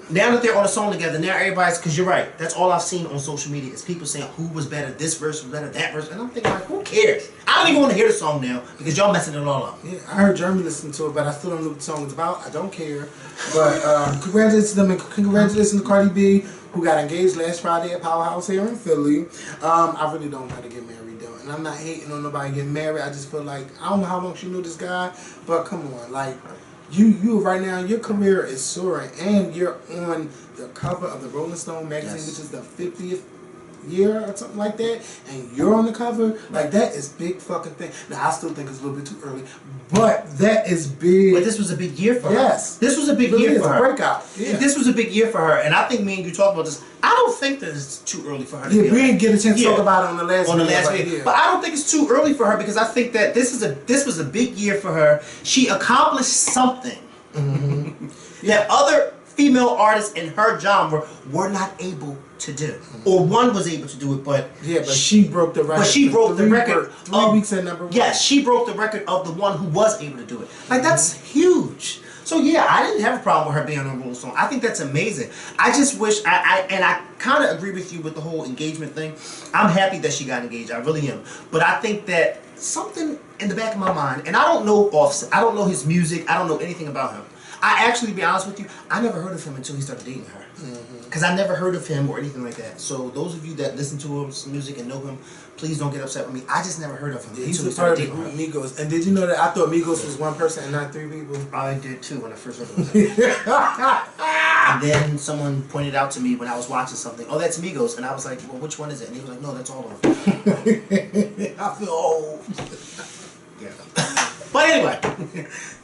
now that they're on a song together, now everybody's, because you're right, that's all I've seen on social media is people saying who was better, this verse was better, that verse, and I'm thinking like, who cares? I don't even want to hear the song now because y'all messing it all up. Yeah, I heard Jeremy listen to it, but I still don't know what the song is about. I don't care. But congratulations to them, and congratulations to Cardi B, who got engaged last Friday at Powerhouse here in Philly. I really don't know how to get married though, and I'm not hating on nobody getting married. I just feel like, I don't know how long she knew this guy, but come on, like, you right now, your career is soaring, and you're on the cover of the Rolling Stone magazine, yes, which is the 50th year or something like that, and you're on the cover. Like, that is big fucking thing. Now, I still think it's a little bit too early, but that is big. But this was a big year for her. Yes. This was a big year for her. Breakout. Yeah. This was a big year for her, and I think me and you talked about this. I don't think that it's too early for her to we didn't get a chance to talk about it on the last video. But I don't think it's too early for her, because I think that this was a big year for her. She accomplished something that other female artists in her genre were not able to do, or one was able to do it, but she broke the record. But she broke the record. 3 weeks at number 1. Yes, she broke the record of the one who was able to do it. Like, that's huge. So yeah, I didn't have a problem with her being on a Rolling Stone. I think that's amazing. I just wish I kind of agree with you with the whole engagement thing. I'm happy that she got engaged. I really am. But I think that something in the back of my mind, and I don't know Offset, I don't know his music, I don't know anything about him. I actually, to be honest with you, I never heard of him until he started dating her. Because I never heard of him or anything like that. So those of you that listen to his music and know him, ple's don't get upset with me. I just never heard of him until he started dating her. Migos. And did you know that I thought Migos was one person and not 3 people? I did too when I first heard of him. And then someone pointed out to me when I was watching something, oh, that's Migos. And I was like, well, which one is it? And he was like, no, that's all of them. I feel old. Yeah. But anyway,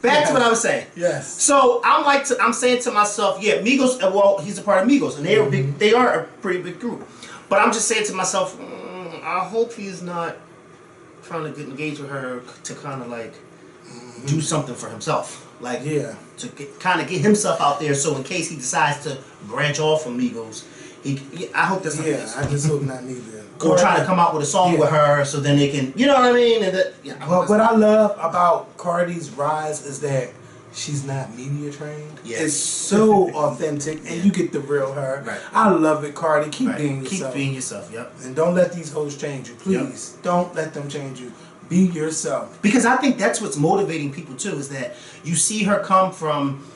back to what I was saying. Yes. So I'm saying to myself, yeah, Migos. Well, he's a part of Migos, and they are big. They are a pretty big group. But I'm just saying to myself, I hope he's not trying to get engaged with her to kind of like do something for himself, like to kind of get himself out there. So in case he decides to branch off from Migos, I hope that's not the case. I just hope not neither. Or trying to come out with a song with her so then they can, you know what I mean? And that, but what I love about Cardi's rise is that she's not media trained. Yes. It's so authentic, and you get the real her. Right. I love it, Cardi. Keep being yourself. Keep being yourself, yep. And don't let these hoes change you. Please, don't let them change you. Be yourself. Because I think that's what's motivating people too, is that you see her come from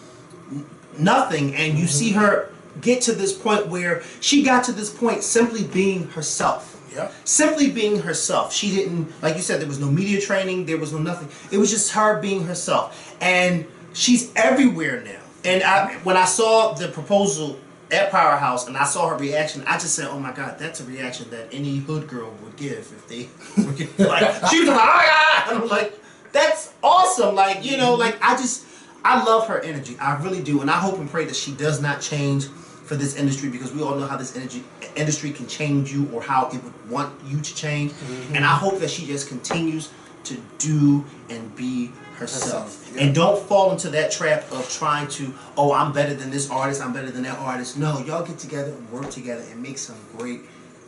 nothing, and you see her get to this point where she got to this point simply being herself. Yep. Simply being herself. She didn't, like you said, there was no media training, there was no nothing. It was just her being herself. And she's everywhere now. And when I saw the proposal at Powerhouse and I saw her reaction, I just said, oh my God, that's a reaction that any hood girl would give if they like, she was like, oh my God! And I'm like, that's awesome. Like, you know, like I love her energy. I really do. And I hope and pray that she does not change for this industry, because we all know how this industry can change you, or how it would want you to change. And I hope that she just continues to do and be herself. And don't fall into that trap of trying to, oh, I'm better than this artist, I'm better than that artist. No, y'all get together and work together and make some great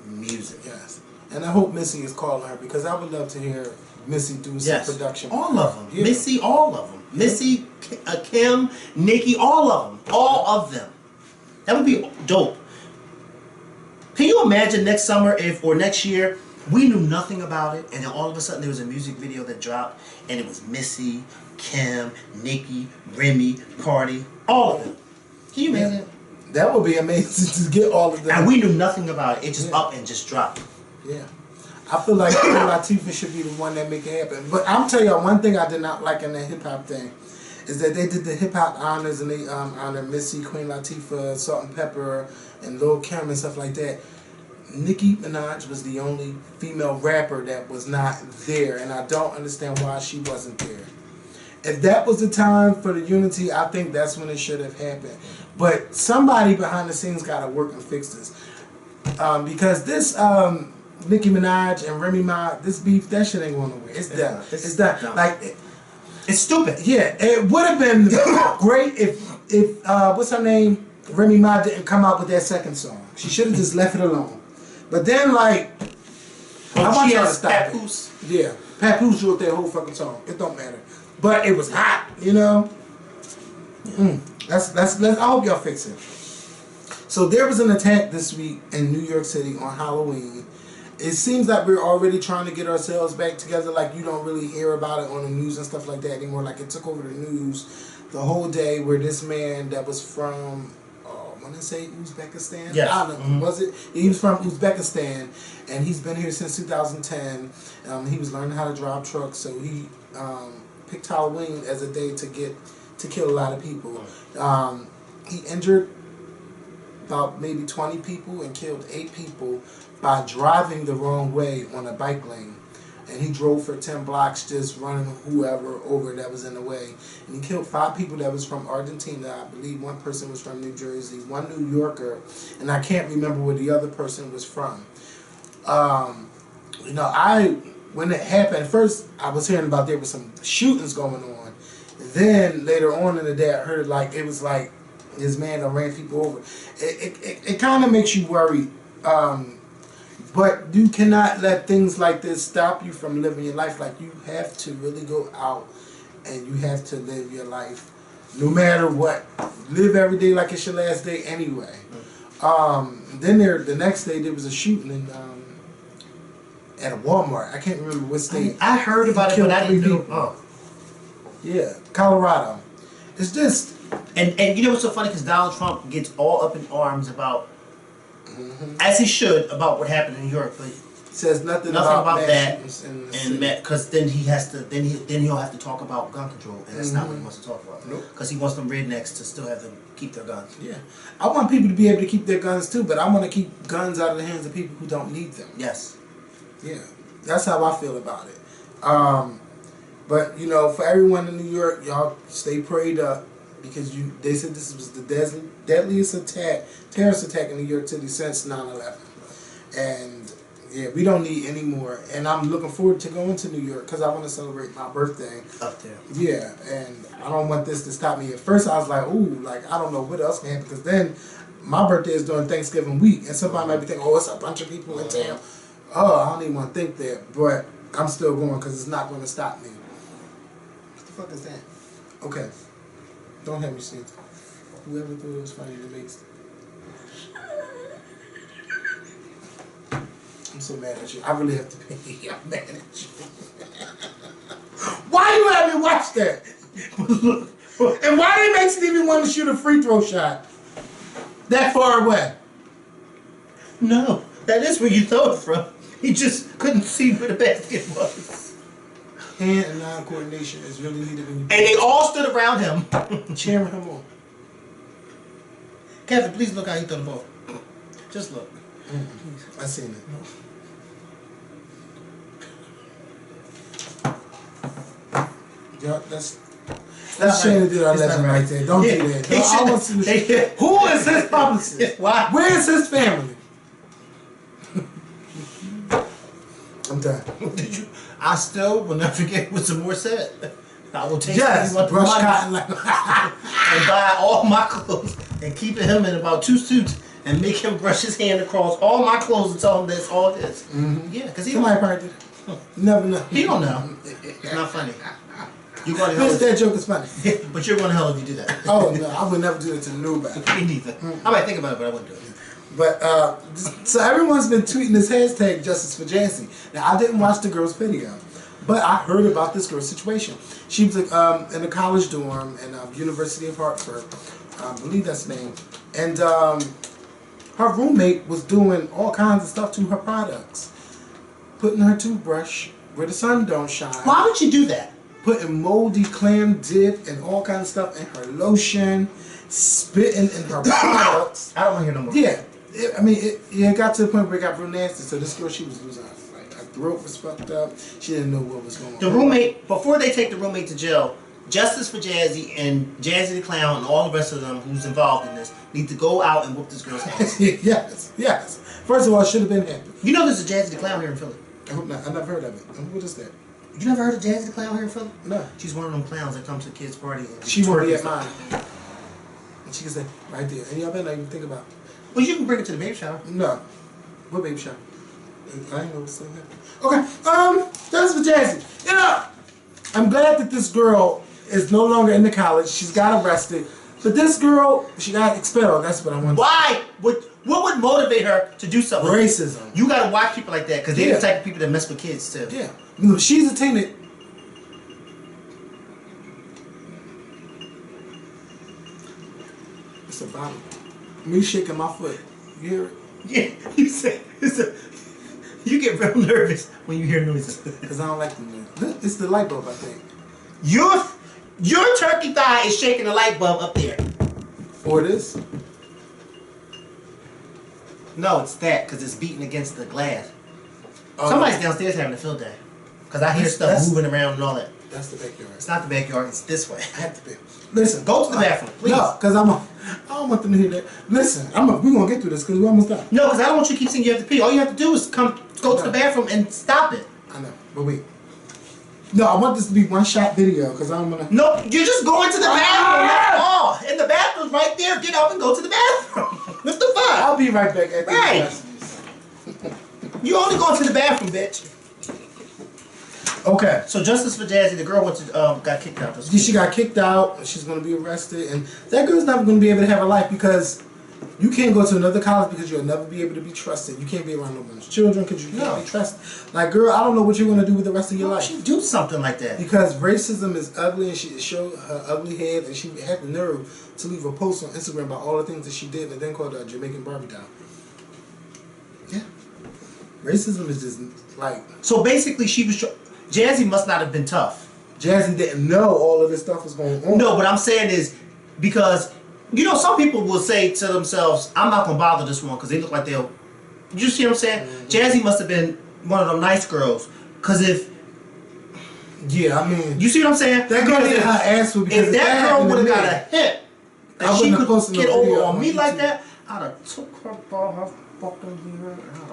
music. Yes. And I hope Missy is calling her, because I would love to hear Missy do some production. All of them. Yeah. Missy, all of them. Missy, Kim, Nicki, all of them. All of them. That would be dope. Can you imagine next summer or next year, we knew nothing about it, and then all of a sudden there was a music video that dropped, and it was Missy, Kim, Nicki, Remy, Cardi, all of them. Can you imagine? That would be amazing to get all of them. And we knew nothing about it. It just up and just dropped. Yeah. I feel like Queen Latifah should be the one that make it happen. But I'm telling y'all, one thing I did not like in the hip-hop thing is that they did the hip-hop honors, and they honored Missy, Queen Latifah, Salt and Pepper, and Lil' Kim and stuff like that. Nicki Minaj was the only female rapper that was not there, and I don't understand why she wasn't there. If that was the time for the unity, I think that's when it should have happened. But somebody behind the scenes got to work and fix this. Because this Nicki Minaj and Remy Ma, this beef, that shit ain't going nowhere. It's done. It's done. Like, it's stupid. Yeah, it would have been great if what's her name? Remy Ma didn't come out with that second song. She should have just left it alone. But then, like, I want y'all to stop it. Yeah, Papoose wrote that whole fucking song. It don't matter. But it was hot, you know. I hope y'all fix it. So there was an attack this week in New York City on Halloween. It seems like we're already trying to get ourselves back together. Like, you don't really hear about it on the news and stuff like that anymore. Like, it took over the news the whole day, where this man that was from, I want to say Uzbekistan? Yes. I don't know. Was it? He was from Uzbekistan, and he's been here since 2010. He was learning how to drive trucks, so he picked Halloween as a day to kill a lot of people. He injured about maybe 20 people and killed 8 people by driving the wrong way on a bike lane. And he drove for 10 blocks just running whoever over that was in the way. And he killed 5 people that was from Argentina. I believe one person was from New Jersey, one New Yorker, and I can't remember where the other person was from. You know, when it happened, first I was hearing about there was some shootings going on. Then later on in the day, I heard like it was like this man that ran people over. It kind of makes you worry. But you cannot let things like this stop you from living your life. Like, you have to really go out and you have to live your life no matter what. Live every day like it's your last day anyway. Then the next day there was a shooting at a Walmart. I can't remember what state. I heard about it, but I didn't know. Oh. Yeah, Colorado. It's just... And you know what's so funny? Because Donald Trump gets all up in arms about, as he should, about what happened in New York, but says nothing about that. And because then he has to, then he'll have to talk about gun control, and that's not what he wants to talk about. Because he wants them rednecks to still have them keep their guns. Yeah, I want people to be able to keep their guns too, but I want to keep guns out of the hands of people who don't need them. Yes. Yeah, that's how I feel about it. But you know, for everyone in New York, y'all stay prayed up, because they said this was the deadliest terrorist attack in New York City since 9/11. And yeah, we don't need any more. And I'm looking forward to going to New York because I want to celebrate my birthday up there. Yeah, and I don't want this to stop me. At first I was like, ooh, like I don't know what else can happen, because then my birthday is during Thanksgiving week, and somebody might be thinking, oh, it's a bunch of people in town. Oh, I don't even want to think that, but I'm still going because it's not going to stop me. What the fuck is that? Okay. Don't have me see it. Whoever thought it was funny to make. I'm so mad at you. I really have to pay. I'm mad at you. Why you let me watch that? And why did it make Stevie want to shoot a free throw shot that far away? No, that is where you throw it from. He just couldn't see where the basket was. Hand and eye coordination is really needed when you. And they all stood around him, cheering him on. Kevin, please look how he threw the ball. Just look. I seen it. Yeah, that's Shayna did our legend right there. Don't do that. I want to see who is his publicist? Why? Where is his family? I'm done. I still will never forget what some more said. I will take brush cotton like and buy all my clothes and keep him in about 2 suits and make him brush his hand across all my clothes and tell him that's all this. Yeah, because he somebody probably did. Never know. He don't know. It's not funny. You're going to hell. That joke is funny. But you're going to hell if you do that. Oh no, I would never do it to nobody. Me neither. I might think about it, but I wouldn't do it. But so everyone's been tweeting this hashtag Justice for Jazzy. Now I didn't watch the girl's video, but I heard about this girl's situation. She was in a college dorm in University of Hartford, I believe that's the name, and her roommate was doing all kinds of stuff to her products, putting her toothbrush where the sun don't shine. Why would you do that? Putting moldy clam dip and all kinds of stuff in her lotion, spitting in her products. I don't want to hear no more. Yeah. It got to the point where it got real nasty. So this girl, she was losing her throat was fucked up. She didn't know what was going on. The roommate, before they take the roommate to jail, justice for Jazzy and Jazzy the Clown and all the rest of them who's involved in this need to go out and whoop this girl's ass. Yes. First of all, it should have been happened. You know there's a Jazzy the Clown here in Philly. I hope not. I never heard of it. What is that? You never heard of Jazzy the Clown here in Philly? No. She's one of them clowns that comes to kids' party. She won't be at mine. And she can say, right there. And y'all better not even think about it. Well, you can bring it to the baby shower. No. What baby shower? I ain't know what's going to happen. Okay. That's for Jazzy. You know, I'm glad that this girl is no longer in the college. She's got arrested. But this girl, she got expelled. That's what I want. Why? What would motivate her to do something? Racism. You gotta watch people like that because they're the type of people that mess with kids too. Yeah. You know, she's a teenager. It's a bottle. Me shaking my foot. You hear it? Yeah. You say you get real nervous when you hear noises. Because I don't like the noise. It's the light bulb, I think. Your turkey thigh is shaking the light bulb up there. Or this? No, it's that because it's beating against the glass. Oh, Somebody's downstairs having a field day because I hear stuff moving around and all that. That's the backyard. It's not the backyard. It's this way. I have to be. Listen, Go to the bathroom, please. No, because I don't want them to hear that. Listen, we're going to get through this because we're almost done. No, because I don't want you to keep saying you have to pee. All you have to do is go to the bathroom and stop it. I know, but wait. No, I want this to be one-shot video because I don't want to... No, you're just going to the bathroom. That's all. And the bathroom's right there. Get up and go to the bathroom. What the fuck? I'll be right back at Right. You only going to the bathroom, bitch. Okay. So justice for Jazzy, the girl got kicked out. She got kicked out. She's going to be arrested. And that girl's never going to be able to have a life because you can't go to another college because you'll never be able to be trusted. You can't be around no one's children because you can't be trusted. Like, girl, I don't know what you're going to do with the rest of your life. She do something like that. Because racism is ugly and she showed her ugly head and she had the nerve to leave a post on Instagram about all the things that she did and then called her a Jamaican Barbie doll. Yeah. Racism is just like... So basically Jazzy must not have been tough. Jazzy didn't know all of this stuff was going on. No, what I'm saying is because, you know, some people will say to themselves, I'm not going to bother this one because they look like they'll... You see what I'm saying? Mm-hmm. Jazzy must have been one of them nice girls because if... Yeah, I mean... You see what I'm saying? That girl needed her ass for because if that girl would have got a hit and she could get over on me like that, I'd have took her by her fucking hair and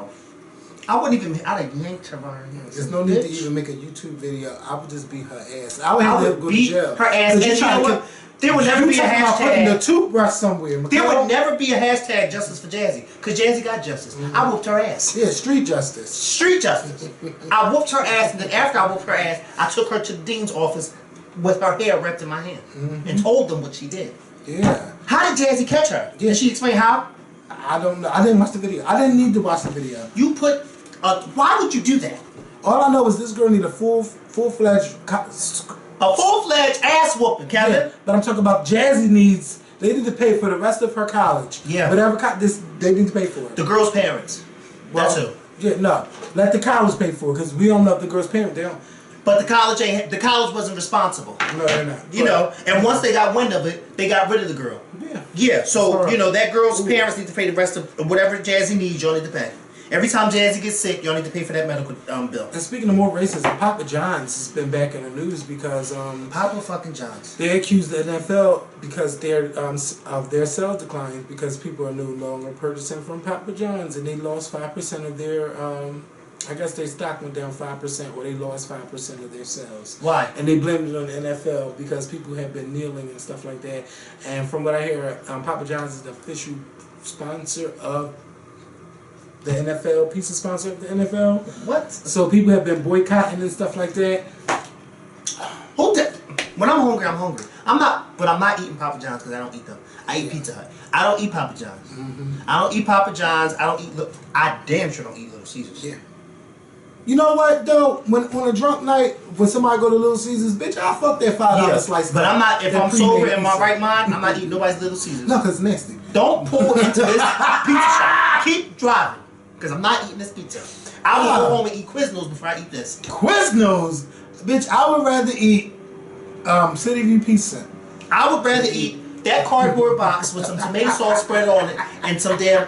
I'd have yanked her by her hair. There's no need to even make a YouTube video. I would just beat her ass. I would have to go to jail. Her ass. And you know what? There would never be a hashtag. Putting the toothbrush somewhere. There would never be a hashtag justice for Jazzy. Because Jazzy got justice. Mm-hmm. I whooped her ass. Yeah, street justice. Street justice. I whooped her ass, and then after I whooped her ass, I took her to the dean's office with her hair wrapped in my hand. Mm-hmm. And told them what she did. Yeah. How did Jazzy catch her? Yeah. Did she explain how? I don't know. I didn't watch the video. I didn't need to watch the video. You put... why would you do that? All I know is this girl need a full-fledged... A full-fledged ass whooping, Kevin. Yeah, but I'm talking about Jazzy needs... They need to pay for the rest of her college. Yeah. Whatever they need to pay for it. The girl's parents. Well, that's who. Yeah, no. Let the college pay for it because we don't know if the girl's parents. They don't. But the college wasn't responsible. No, they're not. You know, and once they got wind of it, they got rid of the girl. Yeah. Yeah, so, you know, that girl's parents need to pay the rest of whatever Jazzy needs, y'all need to pay. Every time Jazzy gets sick, y'all need to pay for that medical bill. And speaking of more racism, Papa John's has been back in the news because Papa fucking John's. They accused the NFL because of their sales decline because people are no longer purchasing from Papa John's and they lost 5% of their I guess their stock went down 5% or they lost 5% of their sales. Why? And they blamed it on the NFL because people have been kneeling and stuff like that. And from what I hear, Papa John's is the official sponsor of the NFL, pizza sponsor of the NFL. What? So people have been boycotting and stuff like that. When I'm hungry, I'm hungry. I'm not eating Papa John's because I don't eat them. I eat Pizza Hut. I don't eat Papa John's. Mm-hmm. I don't eat Papa John's. I damn sure don't eat Little Caesars. Yeah. You know what though? When a drunk night, when somebody go to Little Caesars, bitch, I'll fuck that $5 slice. But I'm not. If I'm sober in my right mind, I'm not eating nobody's Little Caesars. No, cause it's nasty. Don't pull into this pizza shop. Keep driving, cause I'm not eating this pizza. I will go home and eat Quiznos before I eat this. Quiznos, bitch. I would rather eat City View Pizza. I would rather eat that cardboard box with some tomato sauce spread on it and some damn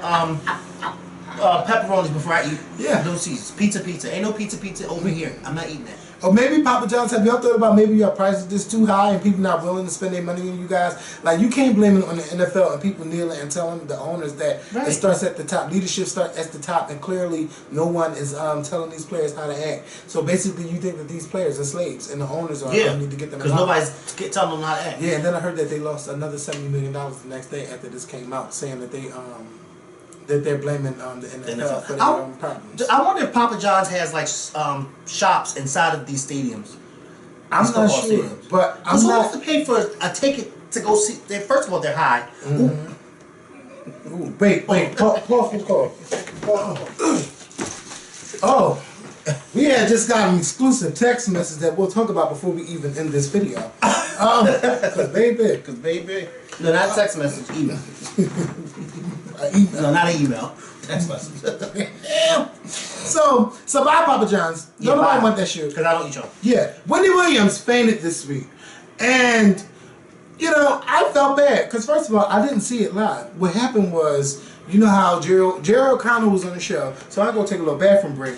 pepperonis before I eat. Yeah. Those cheeses. Pizza. Ain't no pizza over here. I'm not eating that. Or maybe Papa John's, have y'all thought about maybe your prices just too high and people not willing to spend their money on you guys? Like, you can't blame it on the NFL and people kneeling and telling the owners that it starts at the top. Leadership starts at the top, and clearly no one is telling these players how to act. So basically, you think that these players are slaves and the owners are need to get them. Because nobody's telling them how to act. Yeah, and then I heard that they lost another $70 million the next day after this came out, saying that they're blaming the NFL for their problems. I wonder if Papa John's has like shops inside of these stadiums. I'm not sure, but I'm not. not. Who has to pay for a ticket to go see? First of all, they're high. Mm-hmm. Ooh, wait. Pause. Oh, we had just got an exclusive text message that we'll talk about before we even end this video. Cause baby. No, not text message. Email. No, not an email. Text message. So bye, Papa John's. Don't nobody want that shit. Because I don't eat y'all. Yeah. Wendy Williams fainted this week. And, you know, I felt bad. Because, first of all, I didn't see it live. What happened was, you know how Gerald Connell was on the show. So I go take a little bathroom break.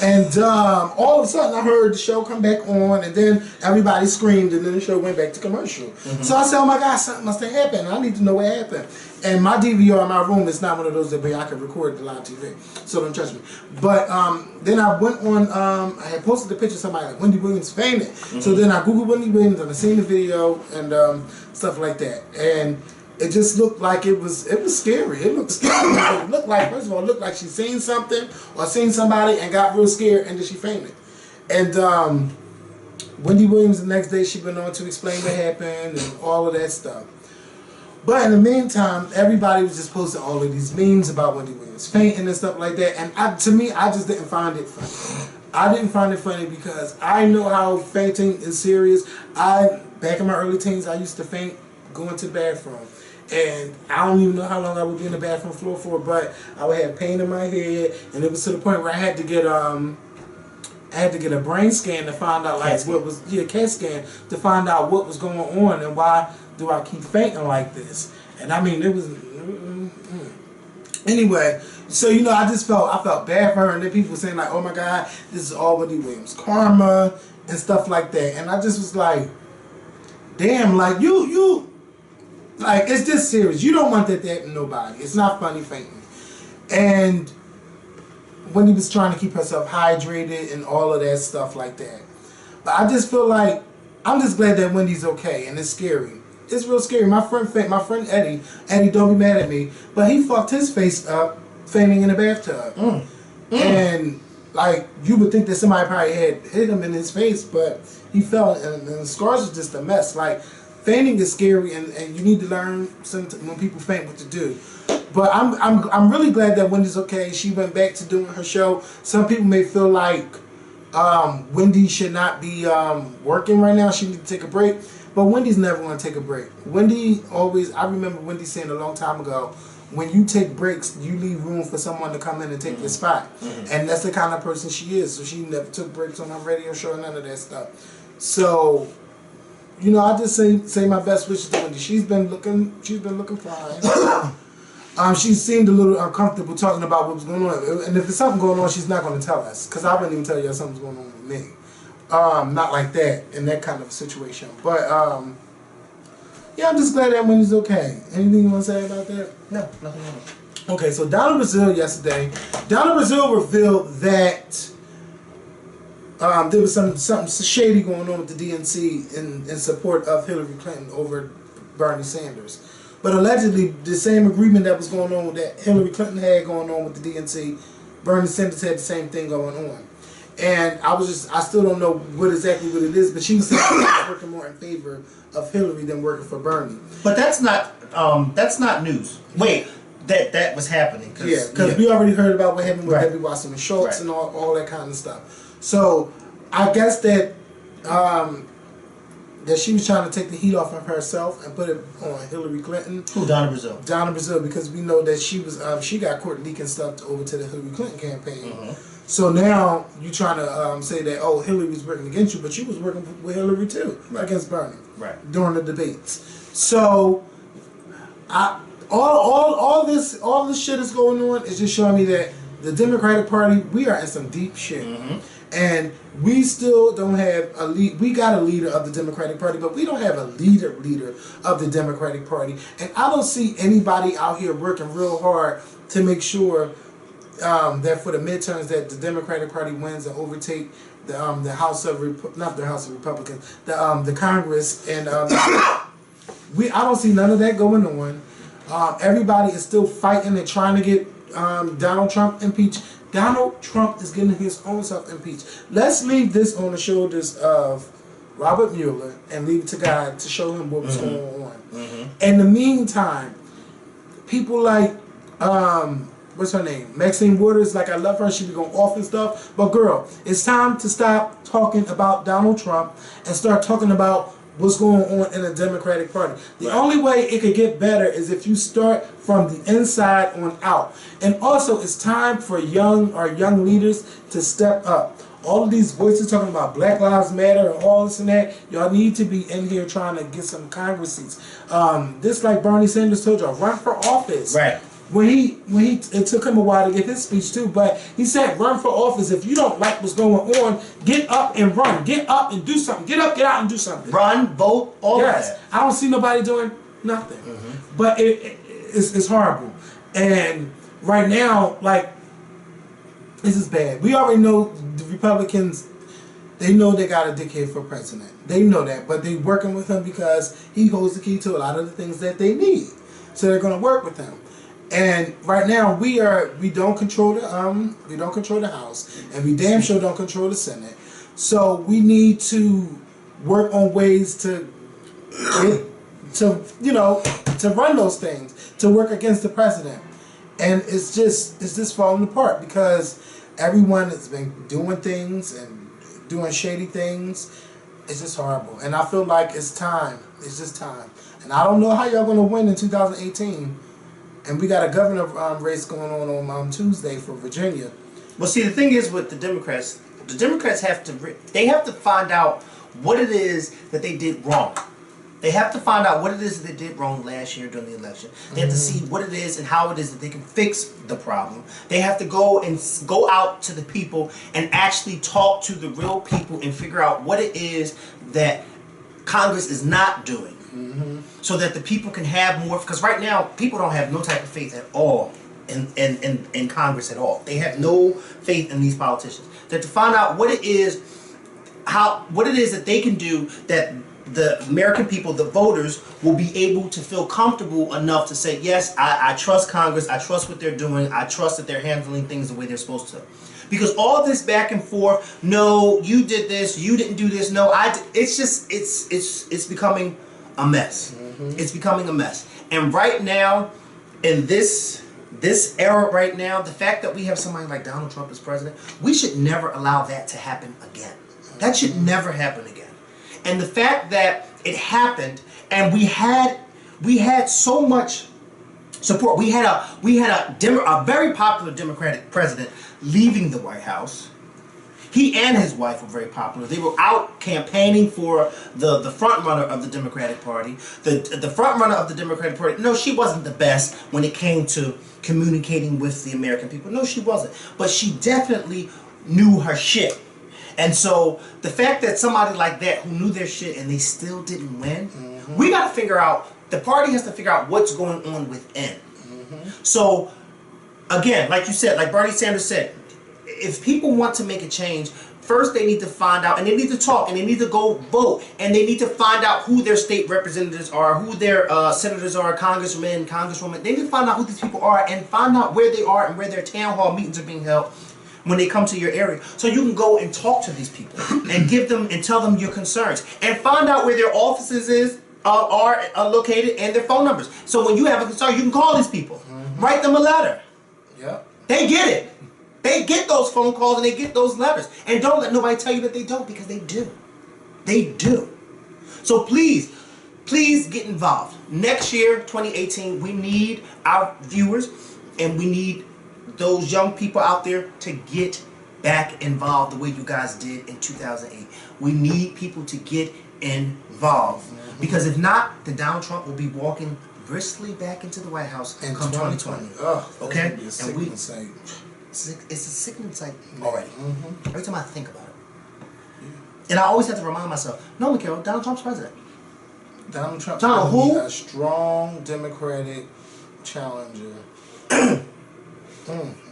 And all of a sudden I heard the show come back on, and then everybody screamed, and then the show went back to commercial. So I said, oh my God, something must have happened. I need to know what happened. And my DVR in my room is not one of those that I can record the live TV, so don't trust me. But then I went on, I had posted a picture of somebody like Wendy Williams fainted. So then I Googled Wendy Williams, and I seen the video and stuff like that. And it just looked like it was scary. It looked scary. It looked like, first of all, it looked like she seen something or seen somebody and got real scared, and then she fainted. And Wendy Williams, the next day, she went on to explain what happened and all of that stuff. But in the meantime, everybody was just posting all of these memes about Wendy Williams fainting and stuff like that. And to me, I just didn't find it funny. I didn't find it funny because I know how fainting is serious. Back in my early teens, I used to faint going to the bathroom. And I don't even know how long I would be in the bathroom floor for, but I would have pain in my head, and it was to the point where I had to get a brain scan to find out CAT scan to find out what was going on and why do I keep fainting like this. And I mean, it was anyway. So you know, I felt bad for her, and then people were saying like, oh my God, this is all Wendy Williams karma and stuff like that, and I just was like, damn, like you. Like, it's just serious. You don't want that to happen to nobody. It's not funny fainting. And Wendy was trying to keep herself hydrated and all of that stuff like that. But I just feel like, I'm just glad that Wendy's okay, and it's scary. It's real scary. My friend Eddie, don't be mad at me, but he fucked his face up fainting in the bathtub. And, like, you would think that somebody probably had hit him in his face, but he fell, and the scars was just a mess. Like, fainting is scary, and you need to learn when people faint what to do. But I'm really glad that Wendy's okay. She went back to doing her show. Some people may feel like Wendy should not be working right now. She needs to take a break. But Wendy's never going to take a break. Wendy always, I remember Wendy saying a long time ago, when you take breaks, you leave room for someone to come in and take your spot. And that's the kind of person she is. So she never took breaks on her radio show, none of that stuff. So, you know, I just say my best wishes to Wendy. She's been looking fine. She seemed a little uncomfortable talking about what was going on. And if there's something going on, she's not going to tell us. Because I wouldn't even tell you something's going on with me. Not like that, in that kind of situation. But, yeah, I'm just glad that Wendy's okay. Anything you want to say about that? No, nothing else. Okay, so Donna Brazile yesterday. Donna Brazile revealed that there was something shady going on with the DNC in support of Hillary Clinton over Bernie Sanders. But allegedly, the same agreement that was going on that Hillary Clinton had going on with the DNC, Bernie Sanders had the same thing going on. And I still don't know what it is, but she was working more in favor of Hillary than working for Bernie. But that's not news. Wait, that was happening. Because we already heard about what happened with Debbie Wasserman Schultz and all that kind of stuff. So I guess that that she was trying to take the heat off of herself and put it on Hillary Clinton. Who? Donna Brazile. Donna Brazile, because we know that she was she got caught leaking stuff over to the Hillary Clinton campaign. So now you trying to say that Hillary was working against you, but you was working with Hillary too against Bernie during the debates. So All this shit is going on is just showing me that the Democratic Party, we are in some deep shit. And we still don't have a lead. We got a leader of the Democratic Party, but we don't have a leader of the Democratic Party. And I don't see anybody out here working real hard to make sure that for the midterms that the Democratic Party wins and overtake the House of not the House of Republicans, the Congress, and I don't see none of that going on. Everybody is still fighting and trying to get Donald Trump impeached. Donald Trump is getting his own self impeached. Let's leave this on the shoulders of Robert Mueller and leave it to God to show him what was going on. In the meantime, people like what's her name? Maxine Waters, like I love her, she be going off and stuff. But girl, it's time to stop talking about Donald Trump and start talking about what's going on in the Democratic Party. The only way it could get better is if you start from the inside on out. And also, it's time for young leaders to step up. All of these voices talking about Black Lives Matter and all this and that, y'all need to be in here trying to get some Congress seats. This, like Bernie Sanders told y'all, run for office. Right. It took him a while to get his speech too, but he said, run for office. If you don't like what's going on, get up and run. Get up and do something. Get up, get out and do something. Run, vote, all of that. I don't see nobody doing nothing. But it's horrible. And right now, like, this is bad. We already know the Republicans, they know they got a dickhead for president. They know that, but they working with him because he holds the key to a lot of the things that they need. So they're going to work with him. And right now we don't control the House, and we damn sure don't control the Senate. So we need to work on ways to run those things, to work against the president. And it's just falling apart because everyone has been doing things and doing shady things. It's just horrible. And I feel like it's time. It's just time. And I don't know how y'all gonna win in 2018. And we got a governor race going on Tuesday for Virginia. Well, see, the thing is with the Democrats have to find out what it is that they did wrong. They have to find out what it is that they did wrong last year during the election. They have to see what it is and how it is that they can fix the problem. They have to go out to the people and actually talk to the real people and figure out what it is that Congress is not doing. So that the people can have more, because right now people don't have no type of faith at all in Congress at all. They have no faith in these politicians. That to find out what it is that they can do that the American people, the voters, will be able to feel comfortable enough to say, yes, I trust Congress, I trust what they're doing, I trust that they're handling things the way they're supposed to. Because all this back and forth, no, you did this, you didn't do this, no, it's becoming a mess. It's becoming a mess. And right now, in this era right now, the fact that we have somebody like Donald Trump as president, we should never allow that to happen again. That should never happen again. And the fact that it happened, and we had so much support. We had a very popular Democratic president leaving the White House. He and his wife were very popular. They were out campaigning for the front runner of the Democratic Party. The front runner of the Democratic Party, no, she wasn't the best when it came to communicating with the American people. No, she wasn't. But she definitely knew her shit. And so the fact that somebody like that who knew their shit and they still didn't win, we got to figure out, the party has to figure out what's going on within. So, again, like you said, like Bernie Sanders said, if people want to make a change, first they need to find out, and they need to talk, and they need to go vote, and they need to find out who their state representatives are, who their senators are, congressmen, congresswomen. They need to find out who these people are and find out where they are and where their town hall meetings are being held when they come to your area, so you can go and talk to these people and give them and tell them your concerns and find out where their offices are located and their phone numbers. So when you have a concern, you can call these people, write them a letter. Yep. They get it. They get those phone calls and they get those letters. And don't let nobody tell you that they don't, because they do. They do. So please get involved. Next year, 2018, we need our viewers and we need those young people out there to get back involved the way you guys did in 2008. We need people to get involved. Because if not, then Donald Trump will be walking briskly back into the White House in come 2020. Okay? And it's a sickening sight already. Every time I think about it. And I always have to remind myself, no, Mikhail, Donald Trump's president. Donald Trump who? A strong Democratic challenger. And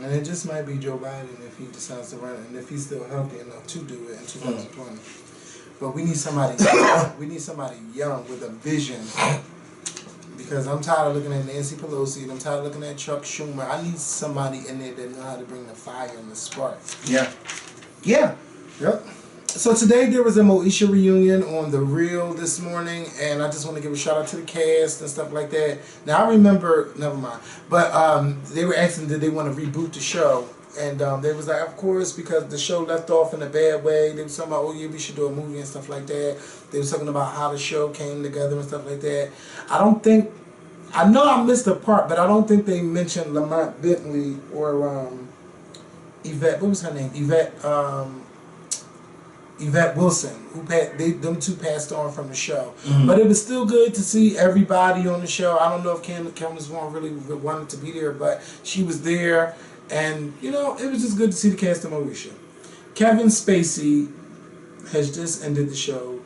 it just might be Joe Biden if he decides to run it, and if he's still healthy enough to do it in 2020. But we need somebody. We need somebody young with a vision. Because I'm tired of looking at Nancy Pelosi and I'm tired of looking at Chuck Schumer. I need somebody in there that know how to bring the fire and the spark. Yeah. Yeah. Yep. So today there was a Moesha reunion on The Real this morning, and I just want to give a shout out to the cast and stuff like that. Now I remember, never mind, but they were asking did they want to reboot the show, and they was like, of course, because the show left off in a bad way. They was talking about, oh yeah, we should do a movie and stuff like that. They was talking about how the show came together and stuff like that. I know I missed a part, but I don't think they mentioned Lamont Bentley or Yvette. What was her name? Yvette Wilson, them two passed on from the show. But it was still good to see everybody on the show. I don't know if Candace Vaughn really wanted to be there, but she was there. And, you know, it was just good to see the cast of Moesha. Kevin Spacey has just ended the show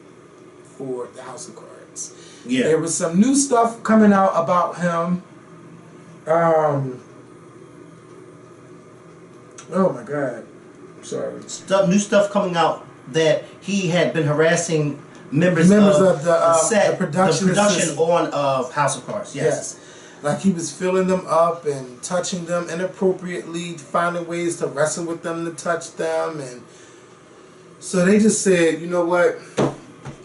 for the House of Cards. Yeah. There was some new stuff coming out about him. Oh, my God. Sorry. New stuff coming out that he had been harassing members of the set, the production on of House of Cards. Yes. Like he was filling them up and touching them inappropriately, finding ways to wrestle with them to touch them, and so they just said, you know what,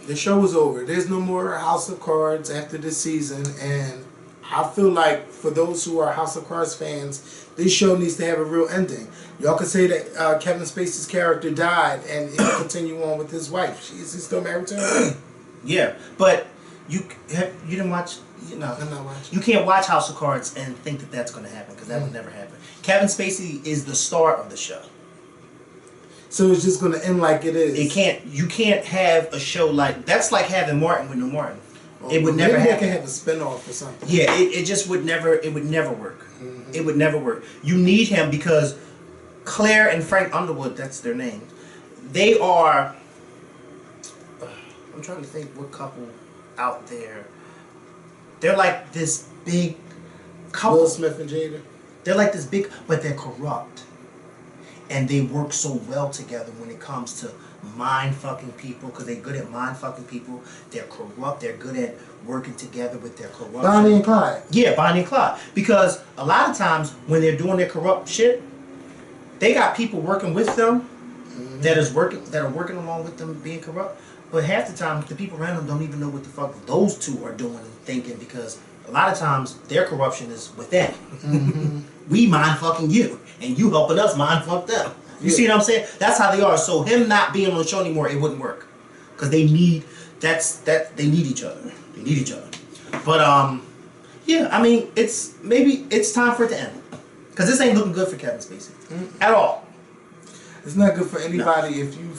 the show was over. There's no more House of Cards after this season, and I feel like for those who are House of Cards fans, this show needs to have a real ending. Y'all could say that Kevin Spacey's character died and he'll continue on with his wife. Is he still married to her? Yeah, but you didn't watch. You know, I'm not watching. You can't watch House of Cards and think that that's going to happen, because that would never happen. Kevin Spacey is the star of the show. So it's just going to end like it is. You can't have a show like that's like having Martin with no Martin. It would never happen. Maybe they can have a spinoff or something. Yeah, it just would never. It would never work. It would never work. You need him because Claire and Frank Underwood, that's their names. They are. I'm trying to think what couple out there. They're like this big couple. Will Smith and Jada. They're like this big, but they're corrupt. And they work so well together when it comes to mind fucking people, because they're good at mind fucking people. They're corrupt. They're good at working together with their corruption. Bonnie and Clyde. Yeah, Bonnie and Clyde. Because a lot of times when they're doing their corrupt shit, they got people working with them that are working along with them being corrupt. But half the time, the people around them don't even know what the fuck those two are doing and thinking, because a lot of times their corruption is with them. We mind fucking you, and you helping us mind fuck them. You see what I'm saying? That's how they are. So him not being on the show anymore, it wouldn't work, because they need they need each other. They need each other. But yeah, I mean, it's time for it to end, because this ain't looking good for Kevin Spacey at all. It's not good for anybody if you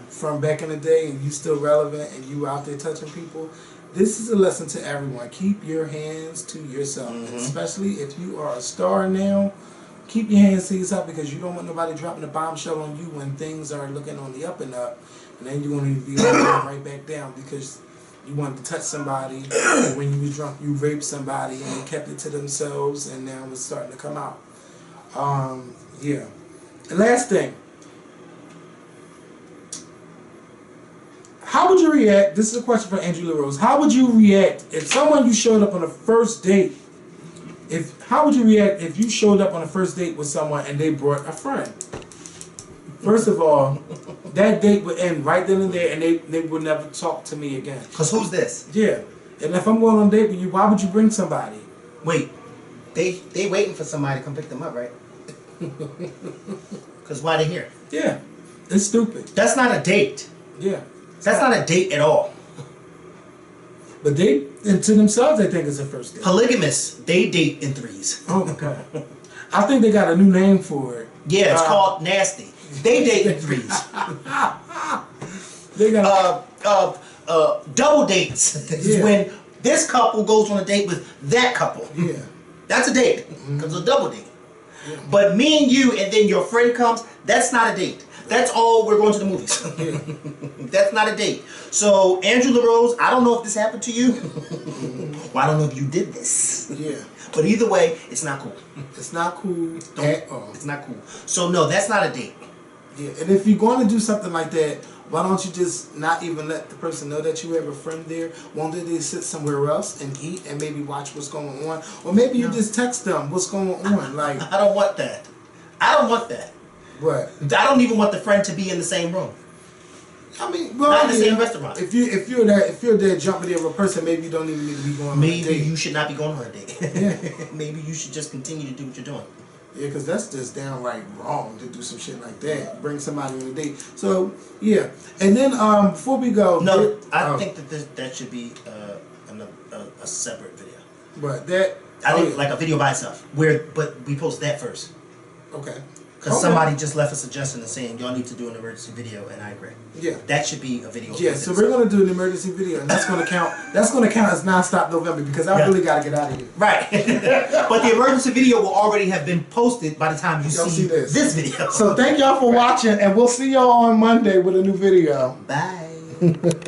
from back in the day and you still relevant and you out there touching people. This is a lesson to everyone. Keep your hands to yourself, especially if you are a star now. Keep your hands to yourself, because you don't want nobody dropping a bombshell on you when things are looking on the up and up, and then you're going to be right back down because you wanted to touch somebody, and when you were drunk, you raped somebody, and they kept it to themselves, and now it's starting to come out. Yeah. The last thing. How would you react? This is a question for Andrew LaRose. How would you react if someone you showed up on a first date? How would you react if you showed up on a first date with someone and they brought a friend? First of all, that date would end right then and there, and they would never talk to me again. Cause who's this? Yeah, and if I'm going on a date with you, why would you bring somebody? Wait, they waiting for somebody to come pick them up, right? Cause why they here? Yeah, it's stupid. That's not a date. Yeah. That's not a date at all. But they, and to themselves, they think it's a first date. Polygamists, they date in threes. Oh my God. I think they got a new name for it. Yeah, it's called nasty. They date in threes. They got double dates is when this couple goes on a date with that couple. Yeah. That's a date. Because it's a double date. Yeah. But me and you and then your friend comes, that's not a date. That's all we're going to the movies. That's not a date. So, Andrew LaRose, I don't know if this happened to you. Well, I don't know if you did this. Yeah. But either way, it's not cool. It's not cool at all. It's not cool. So, no, that's not a date. Yeah, and if you're going to do something like that, why don't you just not even let the person know that you have a friend there? Won't they sit somewhere else and eat and maybe watch what's going on? Or maybe you just text them what's going on. Like, I don't want that. I don't want that. What? I don't even want the friend to be in the same room. I mean, well, not in the same restaurant. If you're there jumping there with a person, maybe you don't even need to be going on a date. Maybe you should not be going on a date. Yeah. Maybe you should just continue to do what you're doing. Yeah, because that's just downright wrong to do some shit like that. Bring somebody on a date. So, yeah. And then, before we go... No, I think that that should be a separate video. But that... I think like a video by itself. But we post that first. Okay. Because somebody just left a suggestion and saying y'all need to do an emergency video, and I agree. Yeah. That should be a video. Yeah, so we're gonna do an emergency video, and that's gonna count. That's gonna count as nonstop November because I really gotta get out of here. Right. But the emergency video will already have been posted by the time you see this video. So thank y'all for watching, and we'll see y'all on Monday with a new video. Bye.